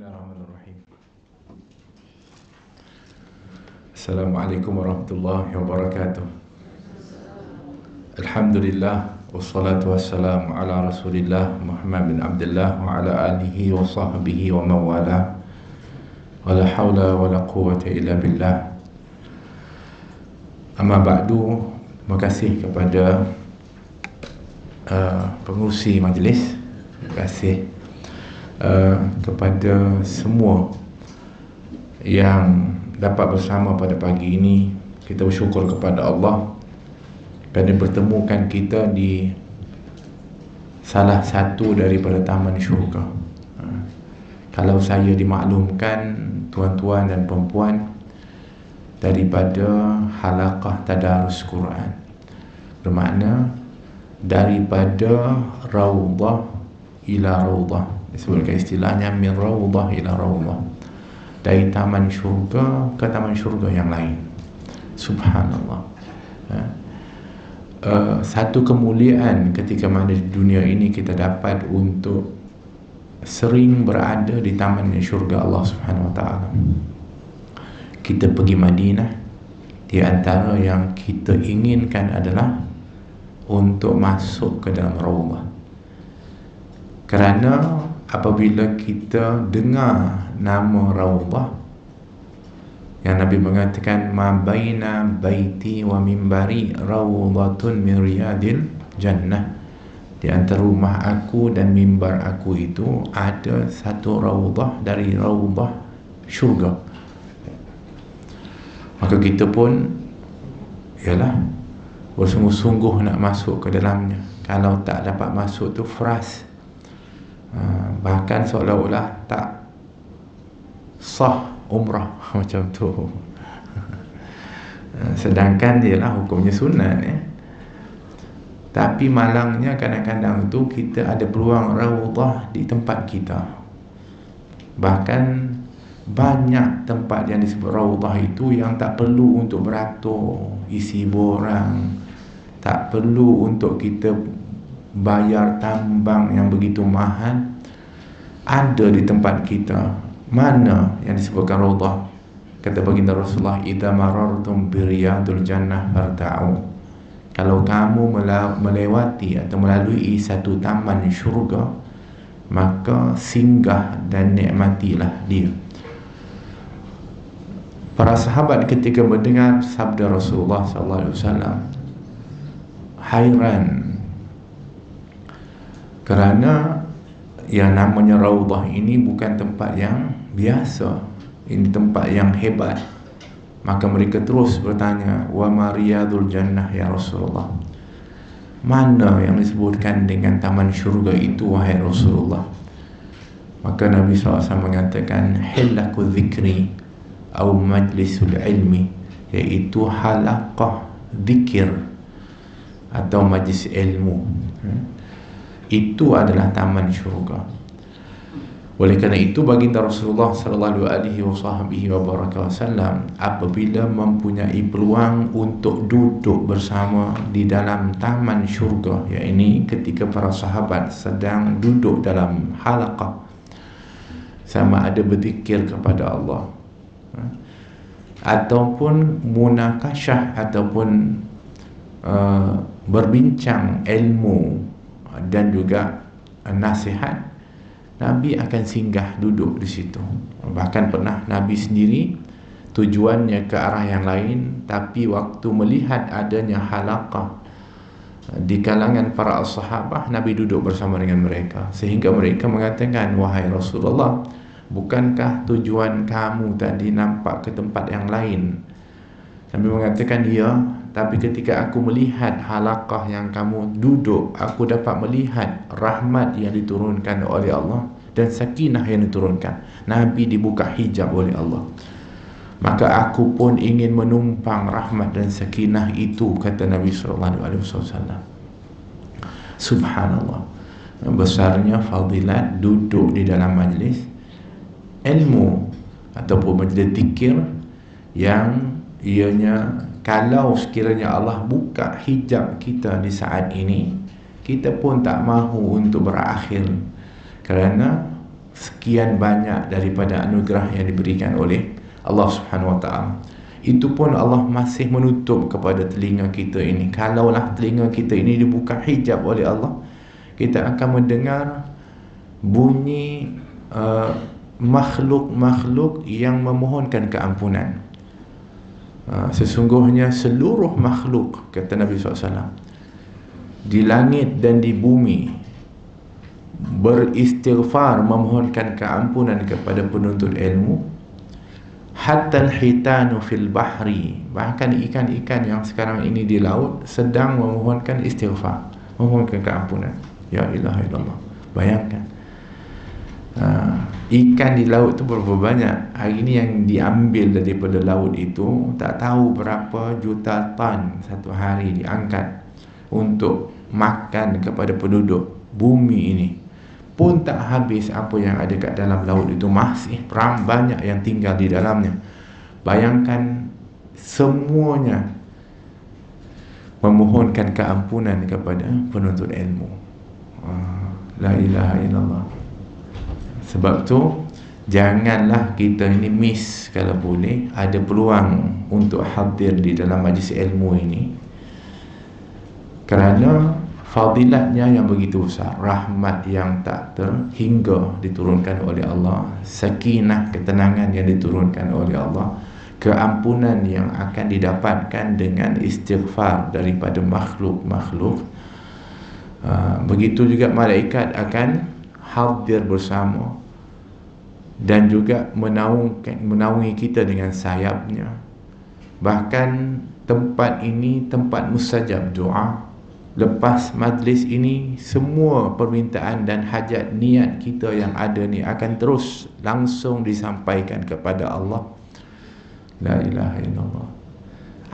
Bismillahirrahmanirrahim. Assalamualaikum warahmatullahi wabarakatuh. Alhamdulillah wassalatu wassalamu ala Rasulillah Muhammad bin Abdullah wa ala alihi wa sahbihi wa mawala. Wala hawla wala quwwata illa billah. Amma ba'du. Terima kasih kepada pengurusi majlis. Terima kasih kepada semua yang dapat bersama pada pagi ini. Kita bersyukur kepada Allah kerana bertemukan kita di salah satu daripada taman syurga. Kalau saya dimaklumkan, tuan-tuan dan perempuan, daripada halaqah tadarus Quran, bermakna daripada raudhah ila raudhah. Disebutkan istilahnya min raudhah ila raudhah, dari taman syurga ke taman syurga yang lain. Subhanallah. Satu kemuliaan ketika mana di dunia ini kita dapat untuk sering berada di taman syurga Allah Subhanahu Wa Taala. Kita pergi Madinah, di antara yang kita inginkan adalah untuk masuk ke dalam raudhah. Kerana apabila kita dengar nama raudhah, yang Nabi mengatakan ma baina baiti wa mimbari raudhatun min riyadil jannah, di antara rumah aku dan mimbar aku itu ada satu raudhah dari raudhah syurga. Maka kita pun ialah bersungguh-sungguh nak masuk ke dalamnya. Kalau tak dapat masuk tu fras, bahkan seolah-olah tak sah umrah macam tu. Sedangkan ialah hukumnya sunat, Tapi malangnya kadang-kadang tu kita ada peluang raudhah di tempat kita. Bahkan banyak tempat yang disebut raudhah itu yang tak perlu untuk beratur isi borang, tak perlu untuk kita bayar tambang yang begitu mahal, ada di tempat kita. Mana yang disebutkan raudhah? Kata baginda Rasulullah, idza marartum bi riyadul jannah farta'u. Kalau kamu melewati atau melalui satu taman syurga, maka singgah dan nikmatilah dia. Para sahabat ketika mendengar sabda Rasulullah SAW hairan, kerana yang namanya raudhah ini bukan tempat yang biasa, ini tempat yang hebat. Maka mereka terus bertanya, wa ma riyadul jannah ya Rasulullah, mana yang disebutkan dengan taman syurga itu wahai Rasulullah? Maka Nabi SAW mengatakan hilaku dzikri au majlisul ilmi, iaitu halaqah zikir atau majlis ilmu. Itu adalah taman syurga. Oleh kerana itu baginda Rasulullah sallallahu alaihi wasallam apabila mempunyai peluang untuk duduk bersama di dalam taman syurga, yakni ketika para sahabat sedang duduk dalam halaqah, sama ada berzikir kepada Allah ataupun munakasyah ataupun berbincang ilmu dan juga nasihat, Nabi akan singgah duduk di situ. Bahkan pernah Nabi sendiri tujuannya ke arah yang lain, tapi waktu melihat adanya halaqah di kalangan para sahabat, Nabi duduk bersama dengan mereka, sehingga mereka mengatakan, wahai Rasulullah, bukankah tujuan kamu tadi nampak ke tempat yang lain? Nabi mengatakan, ya, tapi ketika aku melihat halaqah yang kamu duduk, aku dapat melihat rahmat yang diturunkan oleh Allah dan sakinah yang diturunkan. Nabi dibuka hijab oleh Allah. Maka aku pun ingin menumpang rahmat dan sakinah itu, kata Nabi SAW. Subhanallah. Besarnya fadilat duduk di dalam majlis ilmu ataupun majlis zikir, yang ianya kalau sekiranya Allah buka hijab kita di saat ini, kita pun tak mahu untuk berakhir, kerana sekian banyak daripada anugerah yang diberikan oleh Allah Subhanahu Wa Taala. Itu pun Allah masih menutup kepada telinga kita ini. Kalaulah telinga kita ini dibuka hijab oleh Allah, kita akan mendengar bunyi makhluk-makhluk yang memohonkan keampunan. Sesungguhnya seluruh makhluk, kata Nabi SAW, di langit dan di bumi beristighfar, memohonkan keampunan kepada penuntut ilmu. Hatta al-hitanu fil bahri, bahkan ikan-ikan yang sekarang ini di laut sedang memohonkan istighfar, memohonkan keampunan. Ya ilaha illallah. Bayangkan, ikan di laut itu berapa banyak. Hari ini yang diambil daripada laut itu tak tahu berapa juta ton satu hari diangkat untuk makan kepada penduduk bumi ini. Pun tak habis apa yang ada kat dalam laut itu, masih banyak yang tinggal di dalamnya. Bayangkan, semuanya memohonkan keampunan kepada penuntut ilmu. La ilaha illallah. Sebab tu janganlah kita ini miss, kalau boleh ada peluang untuk hadir di dalam majlis ilmu ini, kerana fadilatnya yang begitu besar, rahmat yang tak terhingga diturunkan oleh Allah, sakinah, ketenangan yang diturunkan oleh Allah, keampunan yang akan didapatkan dengan istighfar daripada makhluk-makhluk. Begitu juga malaikat akan hadir bersama dan juga menaungi kita dengan sayapnya. Bahkan tempat ini tempat mustajab doa. Lepas majlis ini, semua permintaan dan hajat niat kita yang ada ni akan terus langsung disampaikan kepada Allah. La ilaha illallah.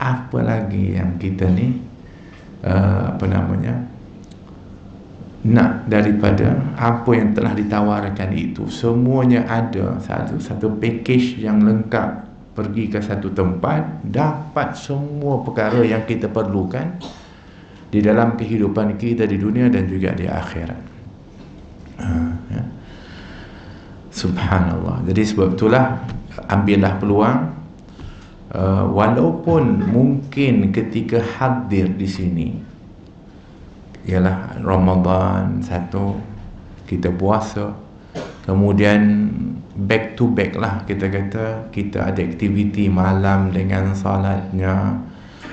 Apa lagi yang kita ni nak daripada apa yang telah ditawarkan itu? Semuanya ada, satu package yang lengkap. Pergi ke satu tempat, dapat semua perkara yang kita perlukan di dalam kehidupan kita di dunia dan juga di akhirat. Ya. Subhanallah. Jadi sebab itulah, ambillah peluang, walaupun mungkin ketika hadir di sini ialah Ramadan satu, kita puasa, kemudian back to back lah, kita kata kita ada aktiviti malam dengan salatnya,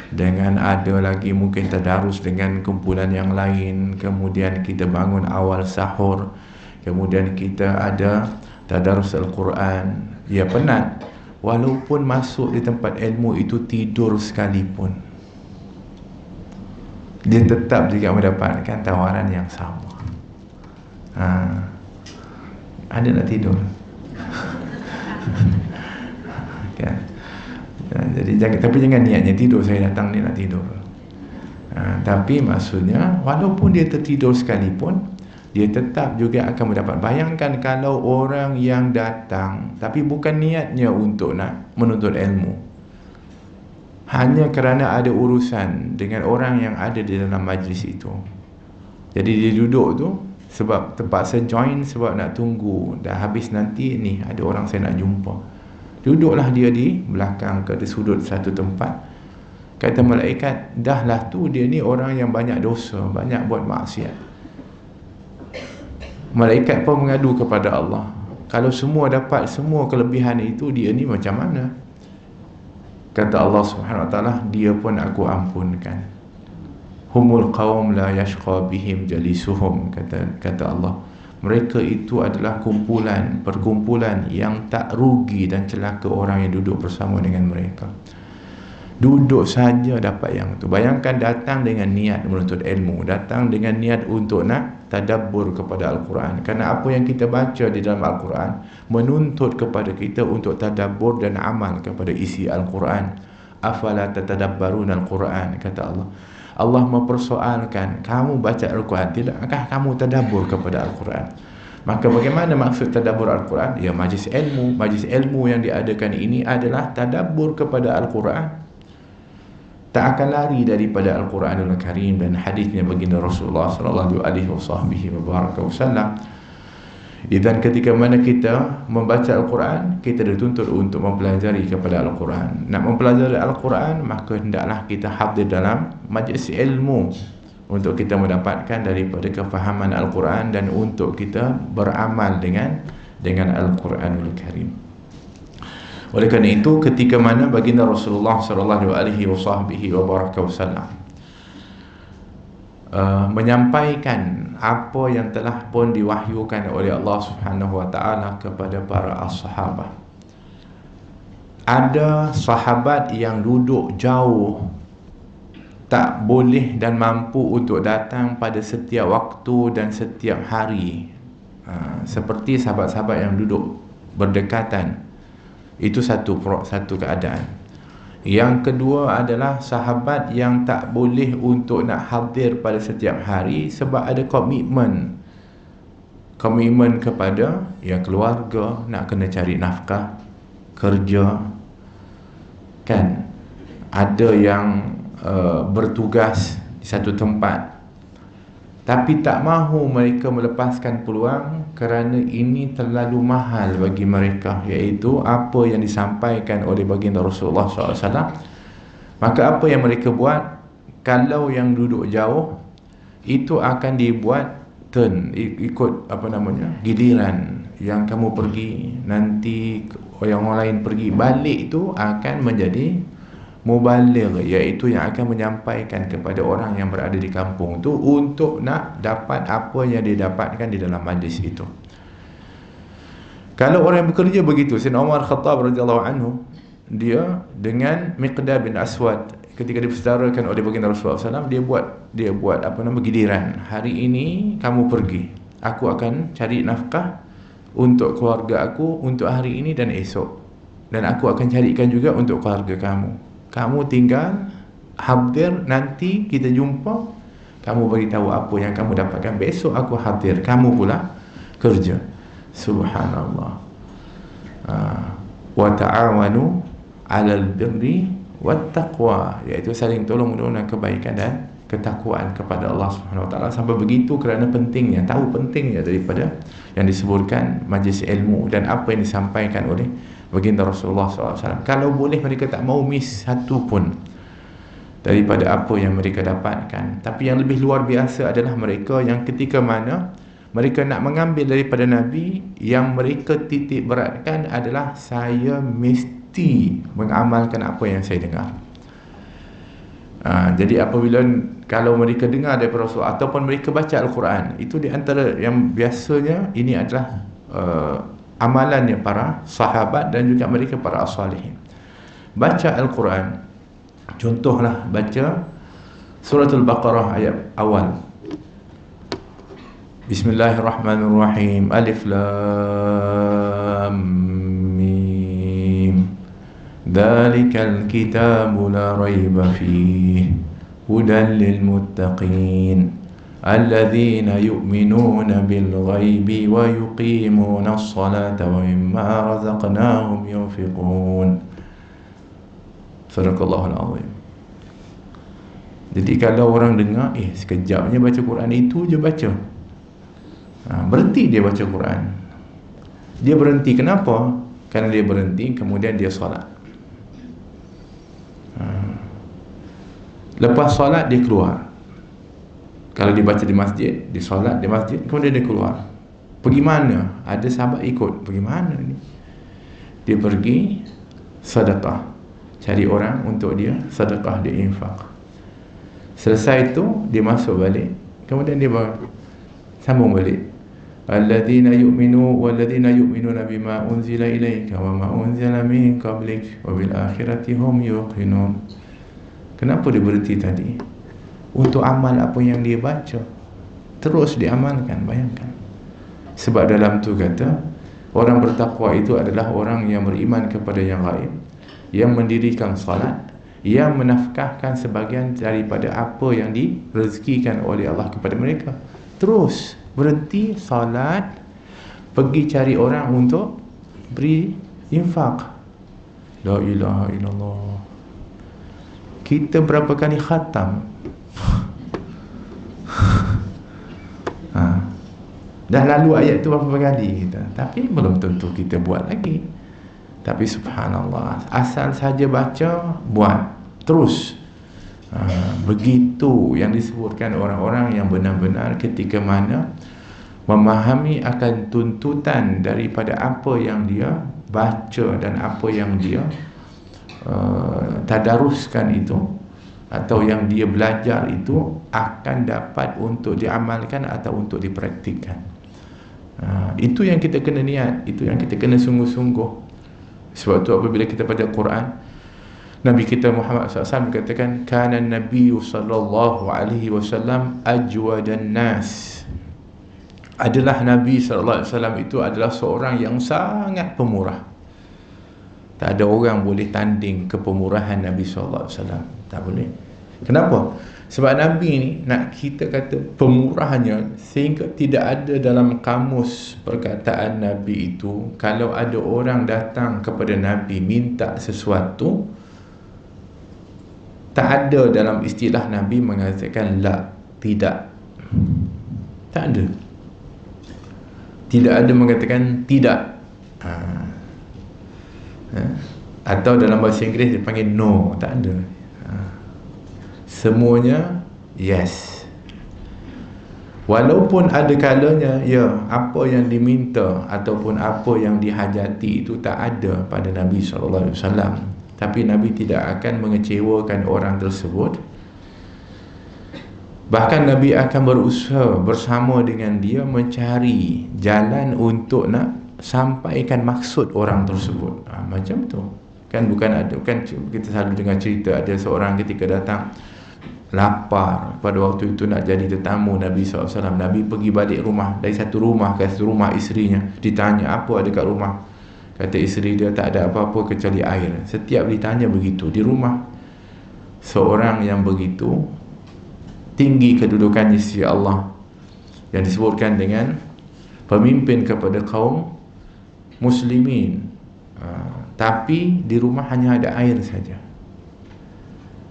dengan ada lagi mungkin tadarus dengan kumpulan yang lain, kemudian kita bangun awal sahur, kemudian kita ada tadarus Al-Quran. Ya, penat. Walaupun masuk di tempat ilmu itu tidur sekalipun, dia tetap juga mendapatkan tawaran yang sama. Ada nak tidur? Kan? Jadi jangan niatnya tidur, saya datang ni nak tidur. Tapi maksudnya walaupun dia tertidur sekalipun, dia tetap juga akan mendapat. Bayangkan kalau orang yang datang tapi bukan niatnya untuk nak menuntut ilmu, hanya kerana ada urusan dengan orang yang ada di dalam majlis itu, jadi dia duduk tu sebab terpaksa join, sebab nak tunggu dah habis, nanti ni ada orang saya nak jumpa. Duduklah dia di belakang ke sudut satu tempat. Kata malaikat, dahlah tu dia ni orang yang banyak dosa, banyak buat maksiat. Malaikat pun mengadu kepada Allah, kalau semua dapat semua kelebihan itu, dia ni macam mana? Kata Allah Subhanahu Wa Taala, dia pun aku ampunkan. Humul qaum la yashqa bihim jalisuhum, kata Allah. Mereka itu adalah perkumpulan yang tak rugi dan celaka orang yang duduk bersama dengan mereka. Duduk saja dapat yang tu. Bayangkan datang dengan niat menuntut ilmu, datang dengan niat untuk nak tadabbur kepada Al-Quran. Kerana apa yang kita baca di dalam Al-Quran menuntut kepada kita untuk tadabbur dan amal kepada isi Al-Quran. Afala tatadabbaruna Al-Quran, kata Allah. Allah mempersoalkan, kamu baca Al-Quran, tidakkah kamu tadabbur kepada Al-Quran? Maka bagaimana maksud tadabbur Al-Quran? Ya, majlis ilmu. Majlis ilmu yang diadakan ini adalah tadabbur kepada Al-Quran. Tak akan lari daripada Al-Quranul Karim dan hadisnya baginda Rasulullah sallallahu alaihi wasallam. Dan ketika mana kita membaca Al-Quran, kita dituntut untuk mempelajari kepada Al-Quran. Nak mempelajari Al-Quran, maka hendaklah kita hadir dalam majlis ilmu untuk kita mendapatkan daripada kefahaman Al-Quran dan untuk kita beramal dengan Al-Quranul Karim. Oleh kerana itu, ketika mana baginda Rasulullah sallallahu alaihi wasallam menyampaikan apa yang telah pun diwahyukan oleh Allah Subhanahu wa taala kepada para sahabat. Ada sahabat yang duduk jauh, tak boleh dan mampu untuk datang pada setiap waktu dan setiap hari. Seperti sahabat-sahabat yang duduk berdekatan. Itu satu keadaan. Yang kedua adalah sahabat yang tak boleh untuk nak hadir pada setiap hari sebab ada komitmen kepada keluarga, nak kena cari nafkah, kerja, kan. Ada yang bertugas di satu tempat, tapi tak mahu mereka melepaskan peluang kerana ini terlalu mahal bagi mereka, iaitu apa yang disampaikan oleh baginda Rasulullah SAW. Maka apa yang mereka buat, kalau yang duduk jauh, itu akan dibuat turn, ikut giliran. Yang kamu pergi, nanti yang orang lain pergi, balik itu akan menjadi mubaligh, iaitu yang akan menyampaikan kepada orang yang berada di kampung tu untuk nak dapat apa yang dia dapatkan di dalam majlis itu. Kalau orang yang bekerja begitu, Sayyidina Umar Khattab radhiyallahu anhu, dia dengan Miqdad bin Aswad, ketika dipersetarakan oleh baginda Rasulullah SAW, dia buat giliran. Hari ini kamu pergi, aku akan cari nafkah untuk keluarga aku untuk hari ini dan esok, dan aku akan carikan juga untuk keluarga kamu. Kamu tinggal hadir, nanti kita jumpa, kamu beritahu apa yang kamu dapatkan, besok aku hadir, kamu pula kerja. Subhanallah. Wa ta'awanu 'alal birri wat taqwa, iaitu saling tolong-menolong dan kebaikan dan ketakwaan kepada Allah Subhanahu wa taala. Sampai begitu kerana pentingnya, tahu pentingnya daripada yang disebutkan majlis ilmu dan apa yang disampaikan oleh baginda Rasulullah SAW. Kalau boleh mereka tak mau miss satu pun daripada apa yang mereka dapatkan. Tapi yang lebih luar biasa adalah mereka yang ketika mana mereka nak mengambil daripada Nabi, yang mereka titik beratkan adalah saya mesti mengamalkan apa yang saya dengar. Jadi apabila kalau mereka dengar daripada Rasul ataupun mereka baca Al-Quran, itu di antara yang biasanya ini adalah amalannya para sahabat dan juga mereka para as-salihin. Baca Al-Quran, contohlah baca surah Al-Baqarah ayat awal. Bismillahirrahmanirrahim. Alif Lam Mim. Dzalikal kitabu la raiba fihi hudan lil muttaqin alladzina yu'minuna bil ghaibi wa yuqimuna as-salata wa mimma razaqnahum yunfiqun. Sadaqallahul azim. Jadi kalau orang dengar, sekejapnya baca Quran, itu je baca, berhenti dia baca Quran. Dia berhenti, kenapa? Kerana dia berhenti, kemudian dia solat. Lepas solat dia keluar. Kalau dia baca di masjid, dia solat di masjid, kemudian dia keluar. Pergi mana? Ada sahabat ikut. Pergi mana ni? Dia pergi sedekah, cari orang untuk dia sedekah, dia infak. Selesai itu dia masuk balik, kemudian dia sambung balik. Alladzina yu'minu walladzina yu'minuna bima unzila ilaika wa ma unzila min qablik wa bil akhirati hum yuqinun. Kenapa dia berhenti tadi? Untuk amal apa yang dia baca, terus diamalkan. Bayangkan. Sebab dalam tu kata, orang bertakwa itu adalah orang yang beriman kepada yang gaib, yang mendirikan salat, yang menafkahkan sebahagian daripada apa yang direzekikan oleh Allah kepada mereka. Terus berhenti salat, pergi cari orang untuk beri infak. La ilaha illallah. Kita berapa kali khatam? Dah lalu ayat tu berapa kali kita, tapi belum tentu kita buat lagi. Tapi subhanallah, asal saja baca, buat terus. Begitu yang disebutkan orang-orang yang benar-benar ketika mana memahami akan tuntutan daripada apa yang dia baca dan apa yang dia tadaruskan itu, atau yang dia belajar itu akan dapat untuk diamalkan atau untuk dipraktikkan. Itu yang kita kena niat, itu yang kita kena sungguh-sungguh. Sebab tu apabila kita baca Quran, Nabi kita Muhammad SAW katakan, kana Nabi sallallahu alaihi wasallam ajwadan nas. Adalah Nabi sallallahu alaihi wasallam itu adalah seorang yang sangat pemurah. Tak ada orang boleh tanding kepemurahan Nabi sallallahu alaihi wasallam. Tak boleh. Kenapa? Sebab Nabi ni nak kita kata pemurahnya sehingga tidak ada dalam kamus perkataan Nabi itu, kalau ada orang datang kepada Nabi minta sesuatu, tak ada dalam istilah Nabi mengatakan la, tidak. Tak ada. Tidak ada mengatakan tidak. Atau dalam bahasa Inggeris dia panggil no. Tak ada. Semuanya yes. Walaupun ada kalanya ya, apa yang diminta ataupun apa yang dihajati itu tak ada pada Nabi SAW, tapi Nabi tidak akan mengecewakan orang tersebut. Bahkan Nabi akan berusaha bersama dengan dia mencari jalan untuk nak sampaikan maksud orang tersebut. Macam tu kan, bukan ada, kan kita selalu dengar cerita ada seorang ketika datang lapar, pada waktu itu nak jadi tetamu Nabi SAW. Nabi pergi balik rumah, dari satu rumah ke satu rumah isterinya, ditanya apa ada kat rumah. Kata isteri dia, tak ada apa-apa kecuali air. Setiap ditanya begitu. Di rumah seorang yang begitu tinggi kedudukannya di sisi Allah, yang disebutkan dengan pemimpin kepada kaum muslimin, tapi di rumah hanya ada air saja.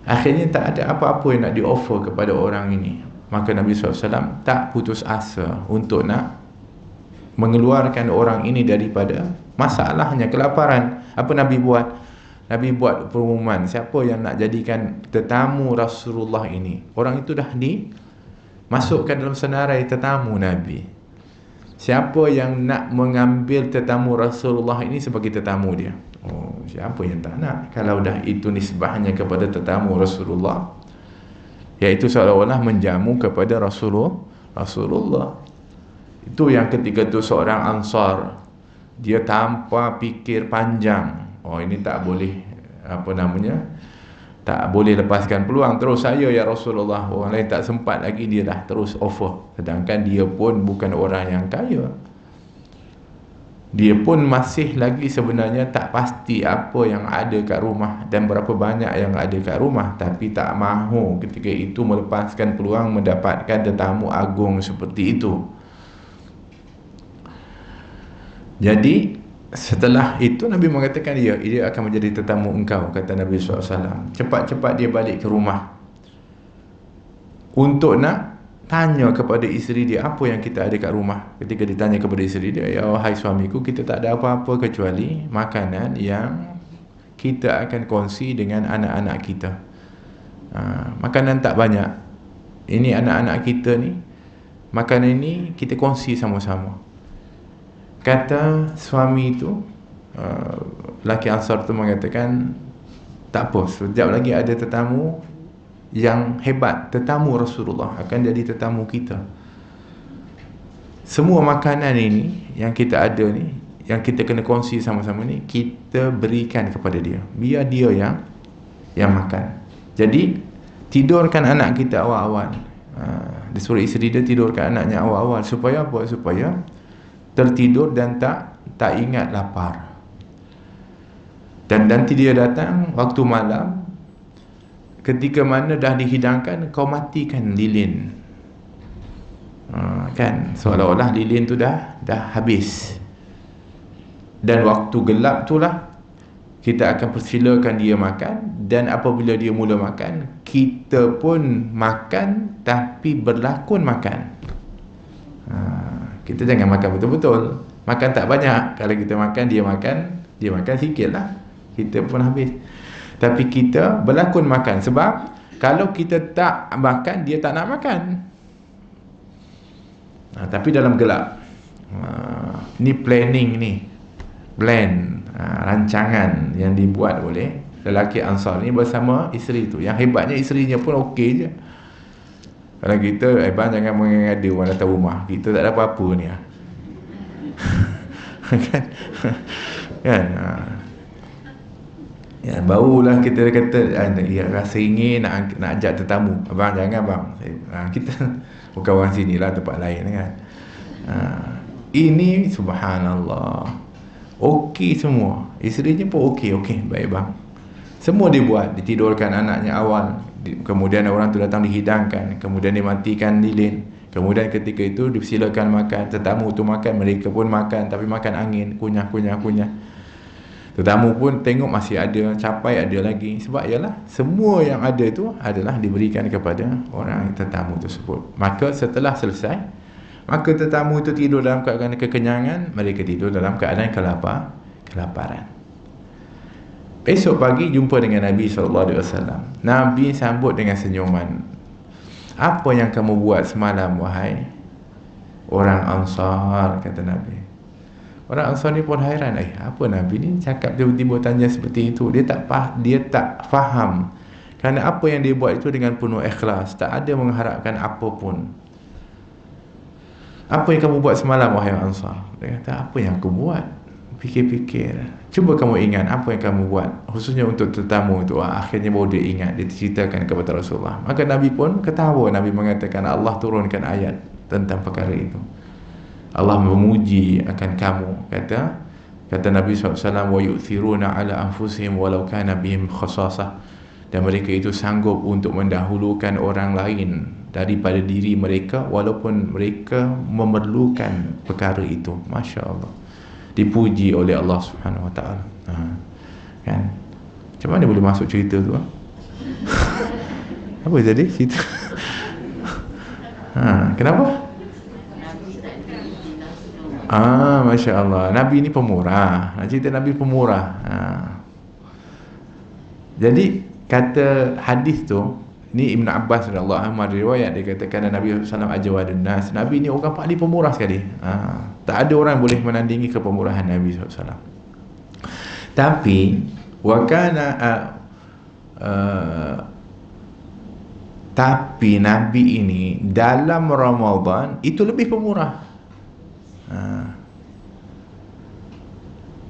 Akhirnya tak ada apa-apa yang nak di-offer kepada orang ini. Maka Nabi SAW tak putus asa untuk nak mengeluarkan orang ini daripada masalahnya, kelaparan. Apa Nabi buat? Nabi buat pengumuman, siapa yang nak jadikan tetamu Rasulullah ini, orang itu dah dimasukkan dalam senarai tetamu Nabi. Siapa yang nak mengambil tetamu Rasulullah ini sebagai tetamu dia? Oh, siapa yang tak nak? Kalau dah itu nisbahnya kepada tetamu Rasulullah, iaitu seolah-olah menjamu kepada Rasulullah. Itu yang ketika tu seorang Ansar, dia tanpa fikir panjang, oh ini tak boleh, apa namanya, tak boleh lepaskan peluang, terus saya ya Rasulullah. Orang lain tak sempat lagi, dia dah terus offer. Sedangkan dia pun bukan orang yang kaya, dia pun masih lagi sebenarnya tak pasti apa yang ada kat rumah dan berapa banyak yang ada kat rumah, tapi tak mahu ketika itu melepaskan peluang mendapatkan tetamu agung seperti itu. Jadi setelah itu Nabi mengatakan, dia akan menjadi tetamu engkau, kata Nabi SAW. Cepat-cepat dia balik ke rumah untuk nak tanya kepada isteri dia apa yang kita ada kat rumah. Ketika ditanya kepada isteri dia, ya wahai suamiku, kita tak ada apa-apa kecuali makanan yang kita akan kongsi dengan anak-anak kita. Makanan tak banyak. Ini anak-anak kita ni, makanan ini kita kongsi sama-sama. Kata suami itu, laki Ansar tu mengatakan, tak apa, sekejap lagi ada tetamu yang hebat, tetamu Rasulullah akan jadi tetamu kita. Semua makanan ini yang kita ada ni, yang kita kena kongsi sama-sama ni, kita berikan kepada dia, biar dia yang makan. Jadi tidurkan anak kita awal-awal. Dia suruh isteri dia tidurkan anaknya awal-awal. Supaya apa? Supaya tertidur dan tak ingat lapar. Dan nanti dia datang waktu malam, ketika mana dah dihidangkan, kau matikan lilin. Kan seolah-olah lilin tu dah habis. Dan waktu gelap itulah kita akan persilakan dia makan. Dan apabila dia mula makan, kita pun makan, tapi berlakon makan. Kita jangan makan betul-betul. Makan tak banyak. Kalau kita makan, dia makan sikit lah. Kita pun habis. Tapi kita berlakon makan. Sebab kalau kita tak makan, dia tak nak makan. Tapi dalam gelap, ni planning ni, plan, rancangan yang dibuat oleh lelaki Ansar ni bersama isteri tu. Yang hebatnya isterinya pun okey je. Kalau kita, bang jangan mengada orang datang rumah, kita tak ada apa-apa ni. Kan? Ya, barulah kita kata ya, rasa ingin nak ajak tetamu. Abang jangan bang. Kita bukan orang sini lah, tempat lain kan. Ini subhanallah, okey semua. Isterinya pun okey, baik bang. Semua dia buat, ditidurkan anaknya awal, kemudian orang tu datang dihidangkan, kemudian dimatikan lilin, kemudian ketika itu dipersilakan makan. Tetamu tu makan, mereka pun makan, tapi makan angin, kunyah. Tetamu pun tengok masih ada, capai ada lagi. Sebab ialah semua yang ada itu adalah diberikan kepada orang tetamu tersebut. Maka setelah selesai, maka tetamu itu tidur dalam keadaan kekenyangan, mereka tidur dalam keadaan kelaparan. Esok pagi jumpa dengan Nabi SAW. Nabi sambut dengan senyuman. Apa yang kamu buat semalam wahai orang Ansar, kata Nabi. Orang Ansar ni pun hairan, apa Nabi ni cakap tiba-tiba tanya seperti itu. Dia tak faham. Kerana apa yang dia buat itu dengan penuh ikhlas, tak ada mengharapkan apapun. Apa yang kamu buat semalam wahai Ansar? Dia kata, apa yang aku buat? Fikir-fikir, cuba kamu ingat apa yang kamu buat, khususnya untuk tetamu itu. Akhirnya baru dia ingat, dia ceritakan kepada Rasulullah. Maka Nabi pun ketawa. Nabi mengatakan Allah turunkan ayat tentang perkara itu. Allah memuji akan kamu, kata Nabi SAW, wa yu'thiruna ala anfusihim walau kana bihim khasasah. Dan mereka itu sanggup untuk mendahulukan orang lain daripada diri mereka, walaupun mereka memerlukan perkara itu. Masya Allah, dipuji oleh Allah Subhanahu Wa Taala. Kan? Macam mana boleh masuk cerita tu? Apa jadi cerita? Kenapa? Masya Allah, Nabi ni pemurah. Cerita Nabi pemurah. Jadi kata hadis tu, ni Ibn Abbas radhiyallahu anhu riwayat, dia katakan Nabi SAW ajwadun nas. Nabi ni orang paling pemurah sekali. Tak ada orang boleh menandingi kepemurahan Nabi SAW. Tapi tapi Nabi ini dalam Ramadan itu lebih pemurah.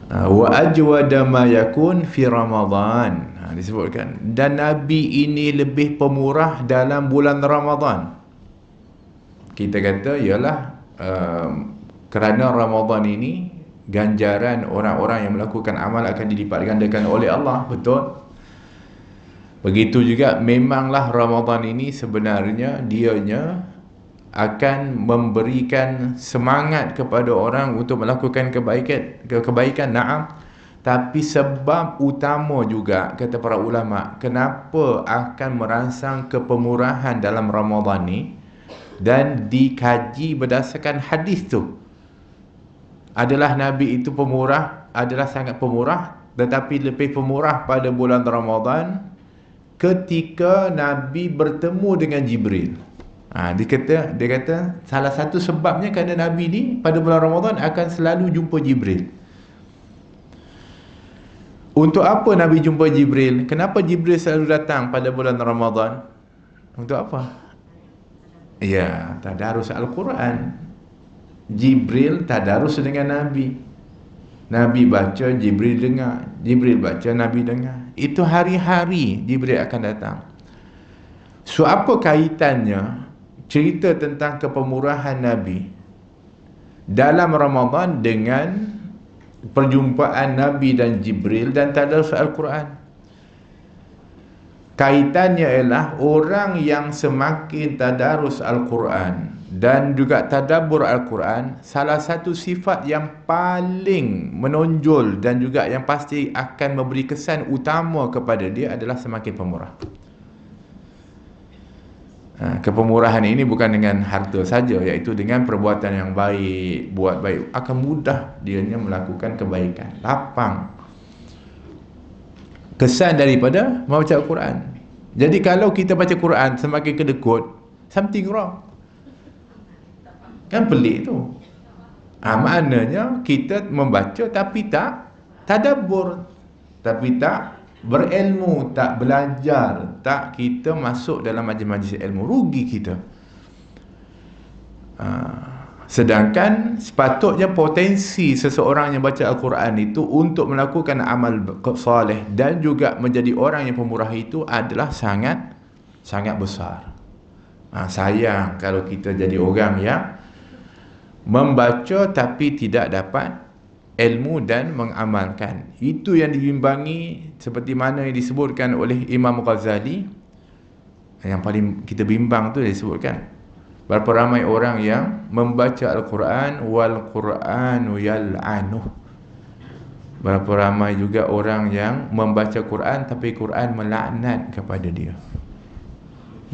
Wa ajwada ma yakun fi Ramadan, disebutkan. Dan Nabi ini lebih pemurah dalam bulan Ramadan. Kita kata ialah kerana Ramadan ini ganjaran orang-orang yang melakukan amal akan dilipat gandakan oleh Allah. Betul. Begitu juga memanglah Ramadan ini sebenarnya dianya akan memberikan semangat kepada orang untuk melakukan kebaikan, na'am. Tapi sebab utama juga, kata para ulama, kenapa akan merangsang kepemurahan dalam Ramadan ni, dan dikaji berdasarkan hadis tu, adalah Nabi itu pemurah, adalah sangat pemurah, tetapi lebih pemurah pada bulan Ramadan ketika Nabi bertemu dengan Jibril. Dia kata salah satu sebabnya kerana Nabi ni pada bulan Ramadan akan selalu jumpa Jibril. Untuk apa Nabi jumpa Jibril? Kenapa Jibril selalu datang pada bulan Ramadan? Untuk apa? Ya, tadarus Al-Quran. Jibril tadarus dengan Nabi. Nabi baca, Jibril dengar. Jibril baca, Nabi dengar. Itu hari-hari Jibril akan datang. So apa kaitannya cerita tentang kepemurahan Nabi dalam Ramadan dengan perjumpaan Nabi dan Jibril dan tadarus Al-Quran? Kaitannya ialah orang yang semakin tadarus Al-Quran dan juga tadabbur Al-Quran, salah satu sifat yang paling menonjol dan juga yang pasti akan memberi kesan utama kepada dia adalah semakin pemurah. Kepemurahan ini bukan dengan harta saja, iaitu dengan perbuatan yang baik. Buat baik akan mudah dianya melakukan kebaikan, lapang. Kesan daripada membaca Al-Quran. Jadi kalau kita baca Quran semakin kedekut, something wrong. Kan pelik tu. Maknanya kita membaca tapi tak tadabbur, tapi tak berilmu, tak belajar, tak kita masuk dalam majlis-majlis ilmu, rugi kita. Sedangkan sepatutnya potensi seseorang yang baca Al-Quran itu untuk melakukan amal soleh dan juga menjadi orang yang pemurah itu adalah sangat besar. Sayang kalau kita jadi orang yang membaca tapi tidak dapat ilmu dan mengamalkan. Itu yang dibimbangi, seperti mana yang disebutkan oleh Imam Ghazali. Yang paling kita bimbang tu disebutkan, berapa ramai orang yang membaca Al-Quran wal Quranu yal'anuh. Berapa ramai juga orang yang membaca Quran tapi Quran melaknat kepada dia.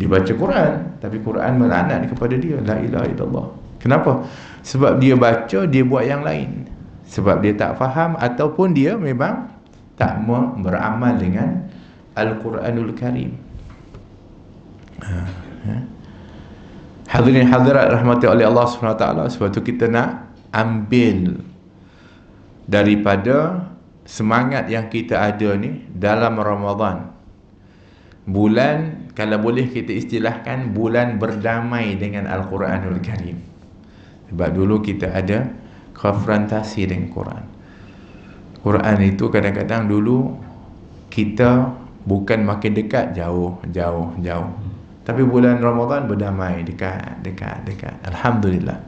Dibaca Quran tapi Quran melaknat kepada dia. La ilaha illallah. Kenapa? Sebab dia baca, dia buat yang lain. Sebab dia tak faham ataupun dia memang tak beramal dengan Al-Quranul Karim. Hadirin hadirat rahmati oleh Allah SWT. Sebab tu kita nak ambil daripada semangat yang kita ada ni dalam Ramadan. Bulan, kalau boleh kita istilahkan, bulan berdamai dengan Al-Quranul Karim. Sebab dulu kita ada konfrontasi dengan Quran. Quran itu kadang-kadang dulu kita bukan makin dekat, jauh. Tapi bulan Ramadan berdamai, dekat. Alhamdulillah.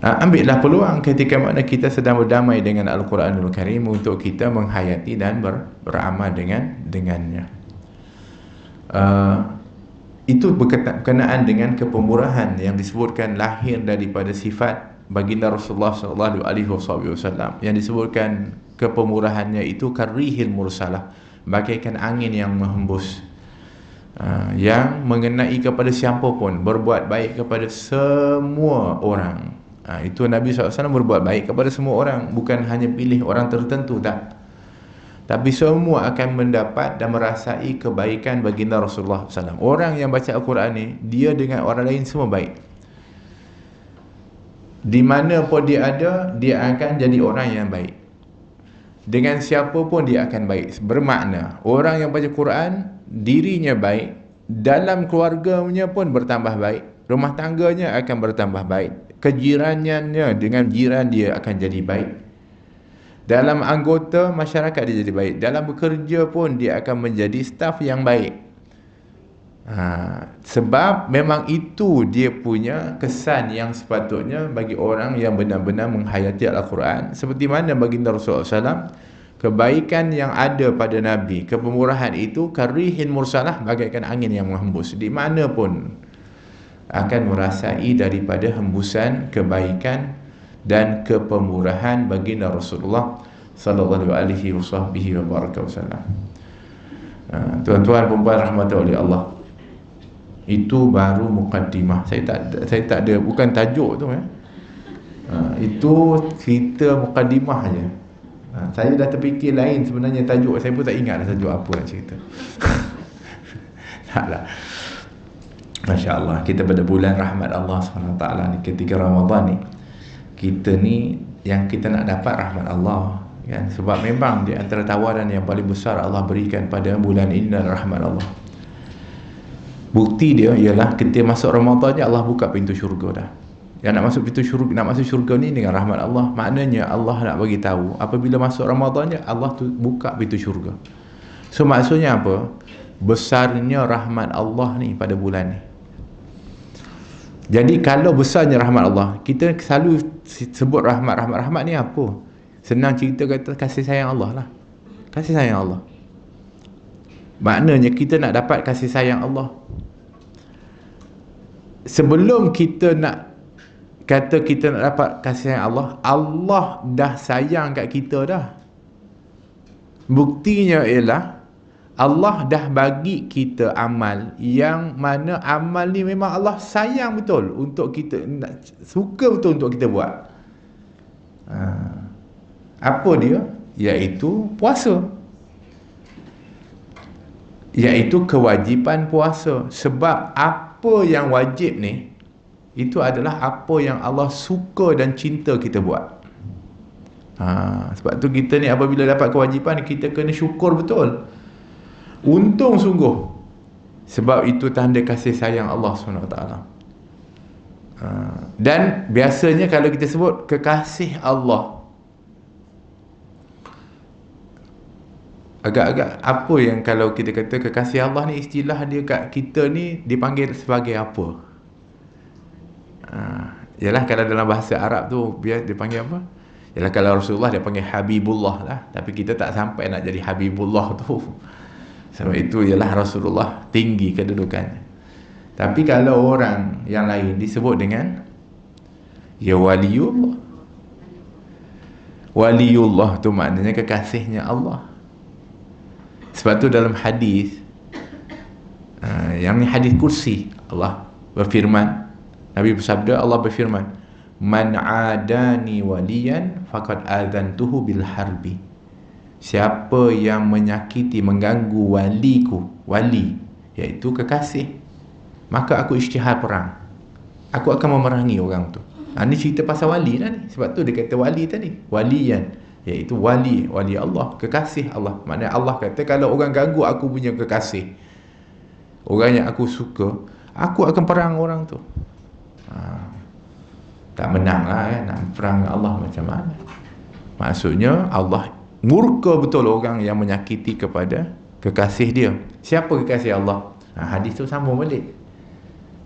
Ambillah peluang ketika mana kita sedang berdamai dengan Al-Quranul Karim untuk kita menghayati dan beramal dengannya. Itu berkenaan dengan kepemurahan yang disebutkan lahir daripada sifat baginda Rasulullah SAW, yang disebutkan kepemurahannya itu karrihil mursalah, bagaikan angin yang menghembus, yang mengenai kepada siapa pun, berbuat baik kepada semua orang. Itu Nabi SAW berbuat baik kepada semua orang, bukan hanya pilih orang tertentu, tak. Tapi semua akan mendapat dan merasai kebaikan baginda Rasulullah SAW. Orang yang baca Al-Quran ni, dia dengan orang lain semua baik. Di mana pun dia ada, dia akan jadi orang yang baik. Dengan siapa pun dia akan baik. Bermakna, orang yang baca Quran, dirinya baik, dalam keluarganya pun bertambah baik, rumah tangganya akan bertambah baik, kejirannya dengan jiran dia akan jadi baik, dalam anggota masyarakat dia jadi baik, dalam bekerja pun dia akan menjadi staf yang baik. Sebab memang itu dia punya kesan yang sepatutnya bagi orang yang benar-benar menghayati Al-Quran. Seperti mana baginda Rasulullah SAW, kebaikan yang ada pada Nabi, kepemurahan itu karihin mursalah, bagaikan angin yang menghembus. Di mana pun akan merasai daripada hembusan kebaikan dan kepemurahan baginda Rasulullah sallallahu alaihi wasallam. Tuan-tuan perempuan rahmati oleh Allah, itu baru mukaddimah. Saya tak ada, bukan tajuk tu itu cerita mukaddimah aja. Saya dah terfikir lain sebenarnya tajuk, saya pun tak ingat dah tajuk apa nak cerita. Taklah. Masya-Allah, kita pada bulan rahmat Allah SWT ni, ketika Ramadan ni, kita ni yang kita nak dapat rahmat Allah, kan? Sebab memang di antara tawaran yang paling besar Allah berikan pada bulan ini adalah rahmat Allah. Bukti dia ialah ketika masuk Ramadan ni, Allah buka pintu syurga dah. Yang nak masuk syurga ni dengan rahmat Allah. Maknanya Allah nak bagi tahu, apabila masuk Ramadan ni, Allah tu buka pintu syurga. So maksudnya apa? Besarnya rahmat Allah ni pada bulan ni. Jadi kalau besarnya rahmat Allah, kita selalu sebut rahmat ni apa? Senang cerita kata kasih sayang Allah lah. Kasih sayang Allah. Maknanya kita nak dapat kasih sayang Allah. Sebelum kita nak kata kita nak dapat kasih sayang Allah, Allah dah sayang kat kita dah. Buktinya ialah Allah dah bagi kita amal yang mana amal ni memang Allah sayang betul untuk kita, suka betul untuk kita buat. Apa dia? Iaitu puasa, iaitu kewajipan puasa. Sebab apa yang wajib ni, itu adalah apa yang Allah suka dan cinta kita buat. Sebab tu kita ni apabila dapat kewajipan, kita kena syukur betul. Untung sungguh. Sebab itu tanda kasih sayang Allah SWT. Dan biasanya kalau kita sebut kekasih Allah, agak-agak apa yang kalau kita kata kekasih Allah ni, istilah dia kat kita ni dipanggil sebagai apa? Yalah, kalau dalam bahasa Arab tu dia panggil apa? Yalah, kalau Rasulullah dia panggil Habibullah lah. Tapi kita tak sampai nak jadi Habibullah tu. Sebab itu ialah Rasulullah tinggi kedudukannya. Tapi kalau orang yang lain disebut dengan ya waliullah. Waliullah tu maknanya kekasihnya Allah. Sebab tu dalam hadis, yang ni hadis kursi, Allah berfirman, Nabi bersabda, Allah berfirman, man adani waliyan faqad adzantuhu bil harbi. Siapa yang menyakiti, mengganggu waliku, wali iaitu kekasih, maka aku isytihar perang, aku akan memerangi orang tu. Ini cerita pasal wali dah ni. Sebab tu dia kata wali tadi, waliyan, iaitu wali, wali Allah, kekasih Allah. Maknanya Allah kata kalau orang ganggu aku punya kekasih, orang yang aku suka, aku akan perang orang tu. Tak menang lah kan, nak perang Allah macam mana? Maksudnya Allah murka betul orang yang menyakiti kepada kekasih dia. Siapa kekasih Allah? Hadis tu sambung balik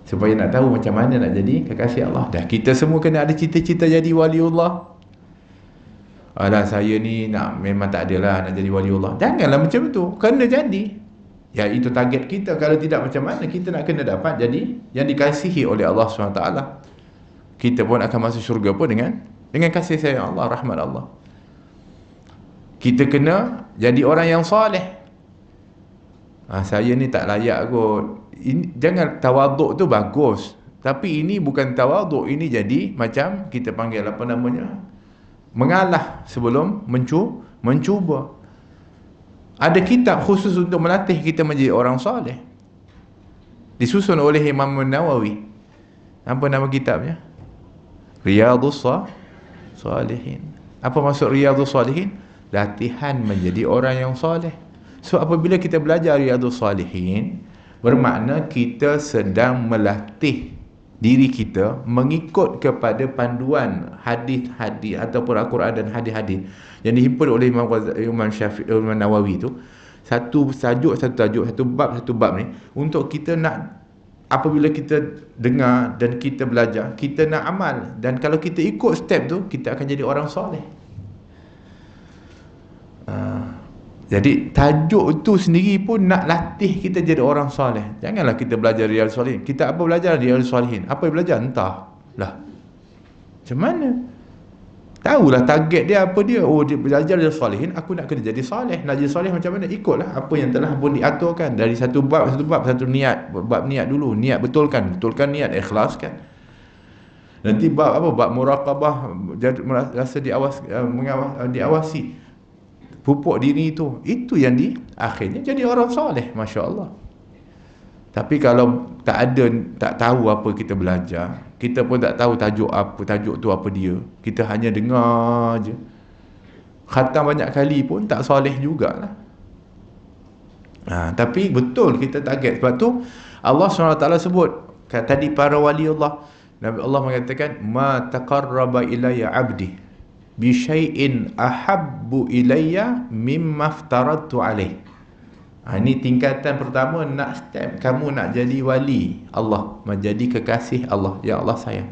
supaya nak tahu macam mana nak jadi kekasih Allah. Dah kita semua kena ada cita-cita jadi waliullah. Alah, saya ni nak, memang tak adalah nak jadi waliullah. Janganlah macam tu, kena jadi. Ya, itu target kita. Kalau tidak, macam mana kita nak kena dapat jadi yang dikasihi oleh Allah SWT. Kita pun akan masuk syurga pun dengan kasih sayang Allah, rahmat Allah. Kita kena jadi orang yang soleh. Saya ni tak layak kot. Jangan, tawaduk tu bagus, tapi ini bukan tawaduk. Ini jadi macam kita panggil apa namanya, mengalah sebelum mencuba. Ada kitab khusus untuk melatih kita menjadi orang soleh, disusun oleh Imam Nawawi. Apa nama kitabnya? Riyadhus Salihin. Apa maksud Riyadhus Salihin? Latihan menjadi orang yang soleh. So apabila kita belajar Riyadhus Salihin, bermakna kita sedang melatih diri kita mengikut kepada panduan hadis-hadis ataupun Al-Quran dan hadis-hadis yang dihimpun oleh Imam Syafi'i, Imam Nawawi tu. Satu tajuk, satu bab ni, untuk kita nak, apabila kita dengar dan kita belajar, kita nak amal. Dan kalau kita ikut step tu, kita akan jadi orang soleh. Jadi tajuk tu sendiri pun nak latih kita jadi orang soleh. Janganlah kita belajar Riyadhus Salihin. Kita apa belajar Riyadhus Salihin? Apa yang belajar? Entah lah. Macam mana? Tahulah target dia apa dia. Oh, dia belajar Riyadhus Salihin, aku nak kena jadi soleh. Nak jadi soleh macam mana? Ikutlah apa yang telah pun diaturkan. Dari satu bab, satu niat. Bab niat dulu. Niat betulkan niat, ikhlaskan. Nanti bab apa? Bab muraqabah, rasa diawasi. Pupuk diri itu yang akhirnya jadi orang soleh, Masya Allah. Tapi kalau tak tahu apa kita belajar, kita pun tak tahu tajuk tu apa dia, kita hanya dengar je, khatam banyak kali pun tak soleh jugalah. Tapi betul kita target. Sebab tu Allah SWT sebut tadi para wali Allah, Nabi Allah mengatakan, ma taqarraba ilayya abdi bi syai'in ahabbu ilayya mimma aftaradtu alaih. Ini tingkatan pertama, nak step kamu nak jadi wali Allah, menjadi kekasih Allah, ya Allah sayang.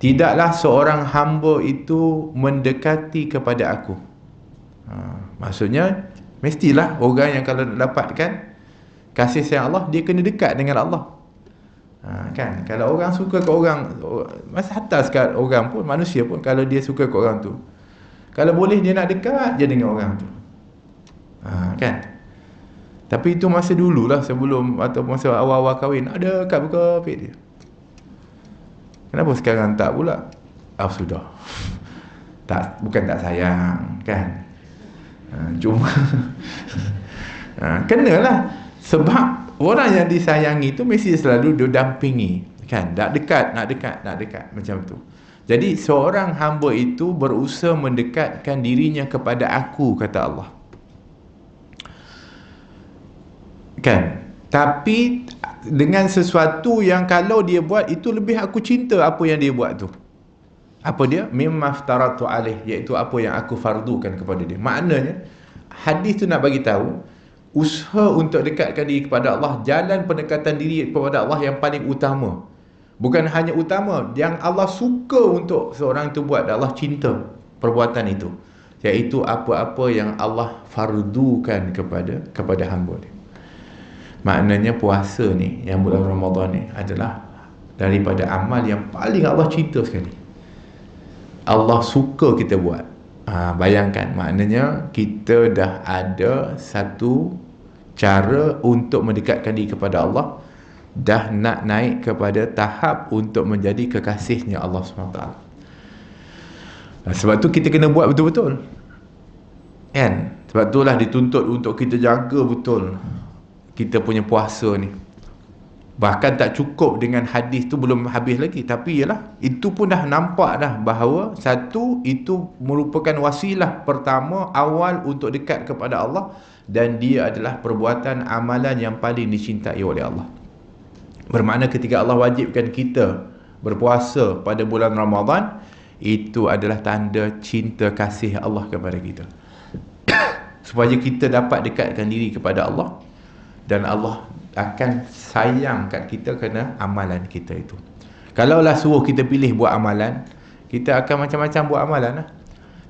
Tidaklah seorang hamba itu mendekati kepada aku. Maksudnya mestilah orang yang kalau dapatkan kasih sayang Allah, dia kena dekat dengan Allah. Kan, kalau orang suka ke orang, masa atas kat orang pun, manusia pun, kalau dia suka ke orang tu, kalau boleh dia nak dekat je dengan orang tu. Kan. Tapi itu masa dululah, sebelum atau masa awal-awal kahwin, ada kad buka pet dia. Kenapa sekarang tak pula? Sudah. Tak, bukan tak sayang kan. Cuma kenalah. Sebab orang yang disayangi itu mesti selalu didampingi kan. Nak dekat macam tu. Jadi seorang hamba itu berusaha mendekatkan dirinya kepada aku, kata Allah. Kan? Tapi dengan sesuatu yang kalau dia buat itu lebih aku cinta apa yang dia buat tu. Apa dia? Mimma aftaratu alaih, iaitu apa yang aku fardukan kepada dia. Maknanya hadis tu nak bagi tahu usaha untuk dekatkan diri kepada Allah, jalan pendekatan diri kepada Allah yang paling utama. Bukan hanya utama, yang Allah suka untuk seorang itu buat, Allah cinta perbuatan itu, iaitu apa-apa yang Allah fardukan kepada hamba dia. Maknanya puasa ni, yang bulan Ramadan ni adalah daripada amal yang paling Allah cinta sekali. Allah suka kita buat. Bayangkan, maknanya kita dah ada satu cara untuk mendekatkan diri kepada Allah, dah nak naik kepada tahap untuk menjadi kekasihnya Allah SWT. Sebab tu kita kena buat betul-betul kan. Sebab itulah dituntut untuk kita jaga betul kita punya puasa ni. Bahkan tak cukup dengan hadis tu, belum habis lagi, tapi ialah itu pun dah nampak dah bahawa satu, itu merupakan wasilah pertama awal untuk dekat kepada Allah, dan dia adalah perbuatan amalan yang paling dicintai oleh Allah. Bermakna ketika Allah wajibkan kita berpuasa pada bulan Ramadan, itu adalah tanda cinta kasih Allah kepada kita. Supaya kita dapat dekatkan diri kepada Allah, dan Allah akan sayang kat kita kerana amalan kita itu. Kalaulah suruh kita pilih buat amalan, kita akan macam-macam buat amalan lah.